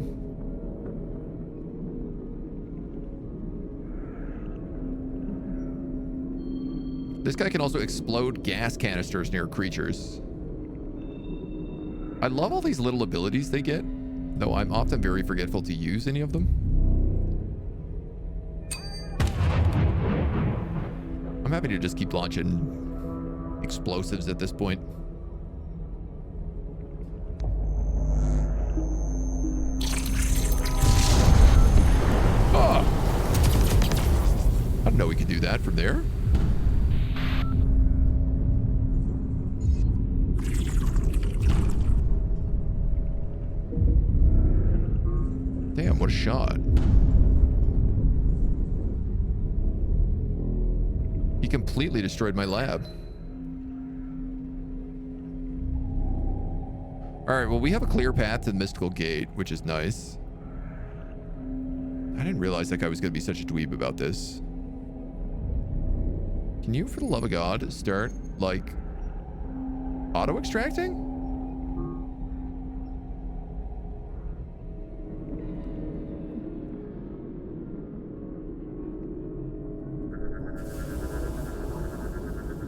This guy can also explode gas canisters near creatures. I love all these little abilities they get, though I'm often very forgetful to use any of them. I'm happy to just keep launching explosives at this point. Oh! I didn't know we could do that from there. Damn, what a shot. He completely destroyed my lab. Alright, well, we have a clear path to the mystical gate, which is nice. I didn't realize that guy was going to be such a dweeb about this. Can you, for the love of God, start, like, auto-extracting?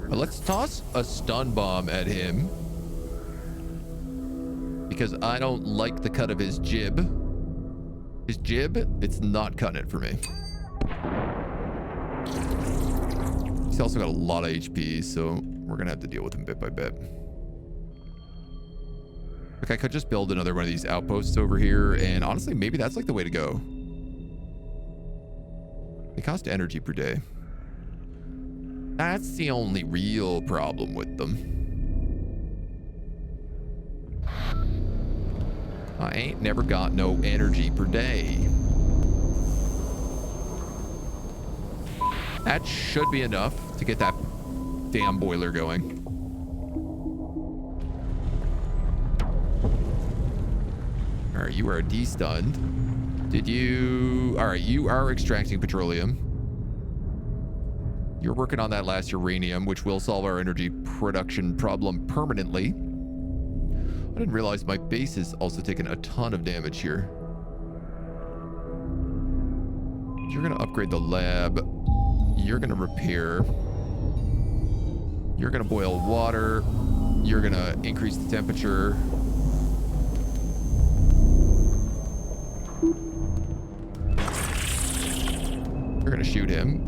Let's toss a stun bomb at him. Because I don't like the cut of his jib. His jib, it's not cutting it for me. He's also got a lot of HP, so we're going to have to deal with him bit by bit. Like, I could just build another one of these outposts over here, and honestly, maybe that's like the way to go. They cost energy per day. That's the only real problem with them. I ain't never got no energy per day. That should be enough to get that damn boiler going. All right, you are de-stunned. Did you... All right, you are extracting petroleum. You're working on that last uranium, which will solve our energy production problem permanently. I didn't realize my base is also taking a ton of damage here. You're going to upgrade the lab. You're going to repair. You're going to boil water. You're going to increase the temperature. You're going to shoot him.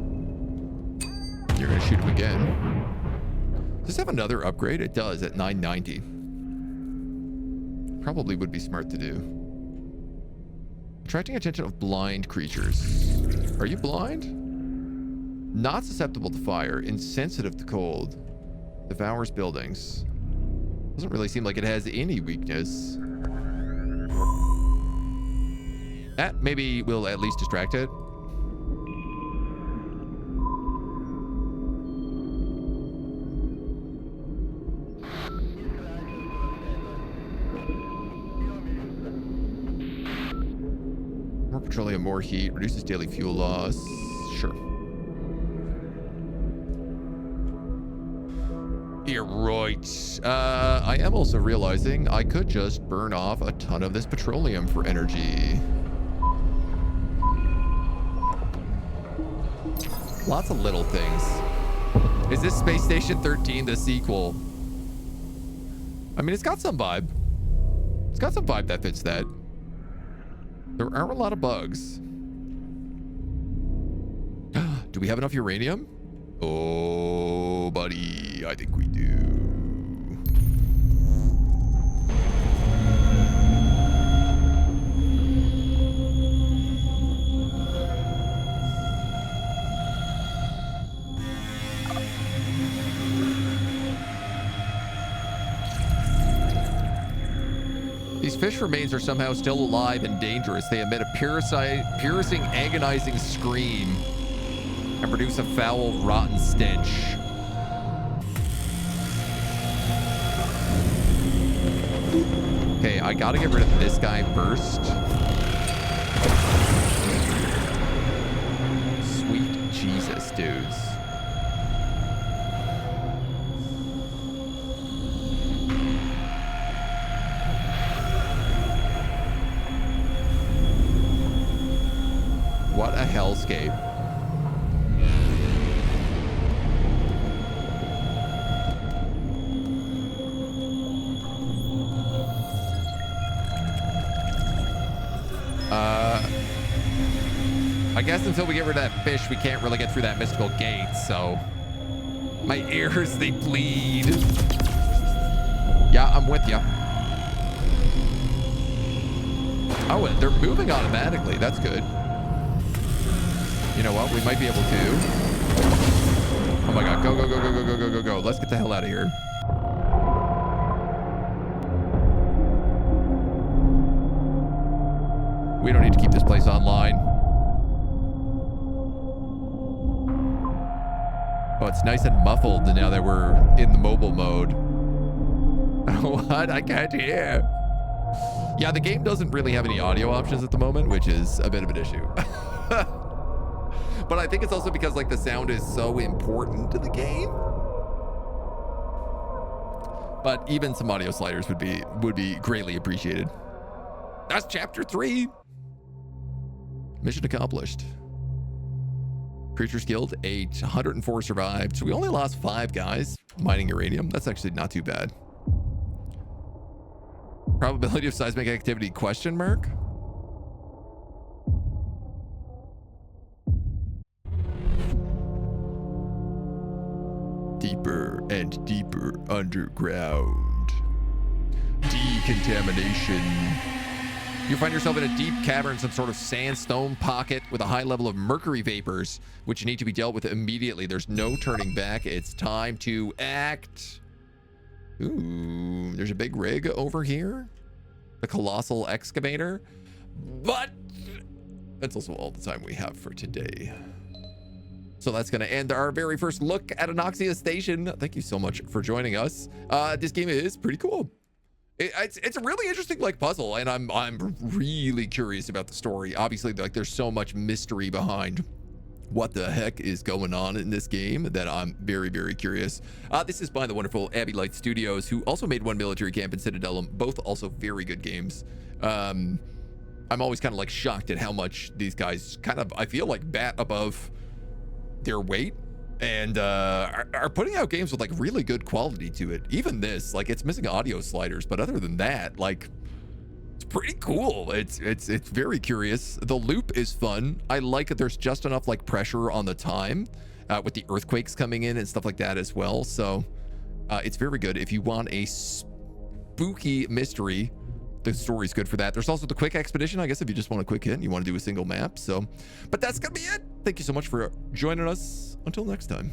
You're going to shoot him again. Does this have another upgrade? It does at 990. Probably would be smart to do. Attracting attention of blind creatures. Are you blind? Not susceptible to fire. Insensitive to cold. Devours buildings. Doesn't really seem like it has any weakness. That maybe will at least distract it. More petroleum, more heat, reduces daily fuel loss. Sure. You're right. I am also realizing I could just burn off a ton of this petroleum for energy. Lots of little things. Is this Space Station 13 the sequel? I mean, it's got some vibe. It's got some vibe that fits that. There are a lot of bugs. Do we have enough uranium? Oh, buddy, I think we do. These fish remains are somehow still alive and dangerous. They emit a piercing, agonizing scream and produce a foul, rotten stench. Okay, I gotta get rid of this guy first. Sweet Jesus, dudes. What a hellscape. I guess until we get rid of that fish, we can't really get through that mystical gate, so... My ears, they bleed. Yeah, I'm with you. Oh, they're moving automatically. That's good. You know what? We might be able to. Oh my god. Go, go, go, go, go, go, go, go, go. Let's get the hell out of here. We don't need to keep this place online. Oh, it's nice and muffled now that we're in the mobile mode. What? I can't hear. Yeah, the game doesn't really have any audio options at the moment, which is a bit of an issue. But I think it's also because like the sound is so important to the game. But even some audio sliders would be greatly appreciated. That's chapter 3. Mission accomplished. Creatures killed 8, 104 survived. So we only lost 5 guys mining uranium. That's actually not too bad. Probability of seismic activity, question mark? Deeper and deeper underground. Decontamination. You find yourself in a deep cavern, some sort of sandstone pocket with a high level of mercury vapors, which need to be dealt with immediately. There's no turning back. It's time to act. Ooh, there's a big rig over here. The colossal excavator. But that's also all the time we have for today. So that's going to end our very first look at Anoxia Station. Thank you so much for joining us. This game is pretty cool. It's a really interesting like puzzle, and I'm really curious about the story. Obviously, like there's so much mystery behind what the heck is going on in this game that I'm very, very curious. This is by the wonderful Abbey Light Studios, who also made One Military Camp and Citadellum, both also very good games. I'm always kind of like shocked at how much these guys kind of, I feel like, bat above their weight and are putting out games with like really good quality to it. Even this, like, it's missing audio sliders, but other than that, like, it's pretty cool. It's very curious. The loop is fun. I like that there's just enough like pressure on the time with the earthquakes coming in and stuff like that as well. So it's very good. If you want a spooky mystery, the story's good for that. There's also the quick expedition, I guess, if you just want a quick hit and you want to do a single map. So, but that's gonna be it. Thank you so much for joining us. Until next time.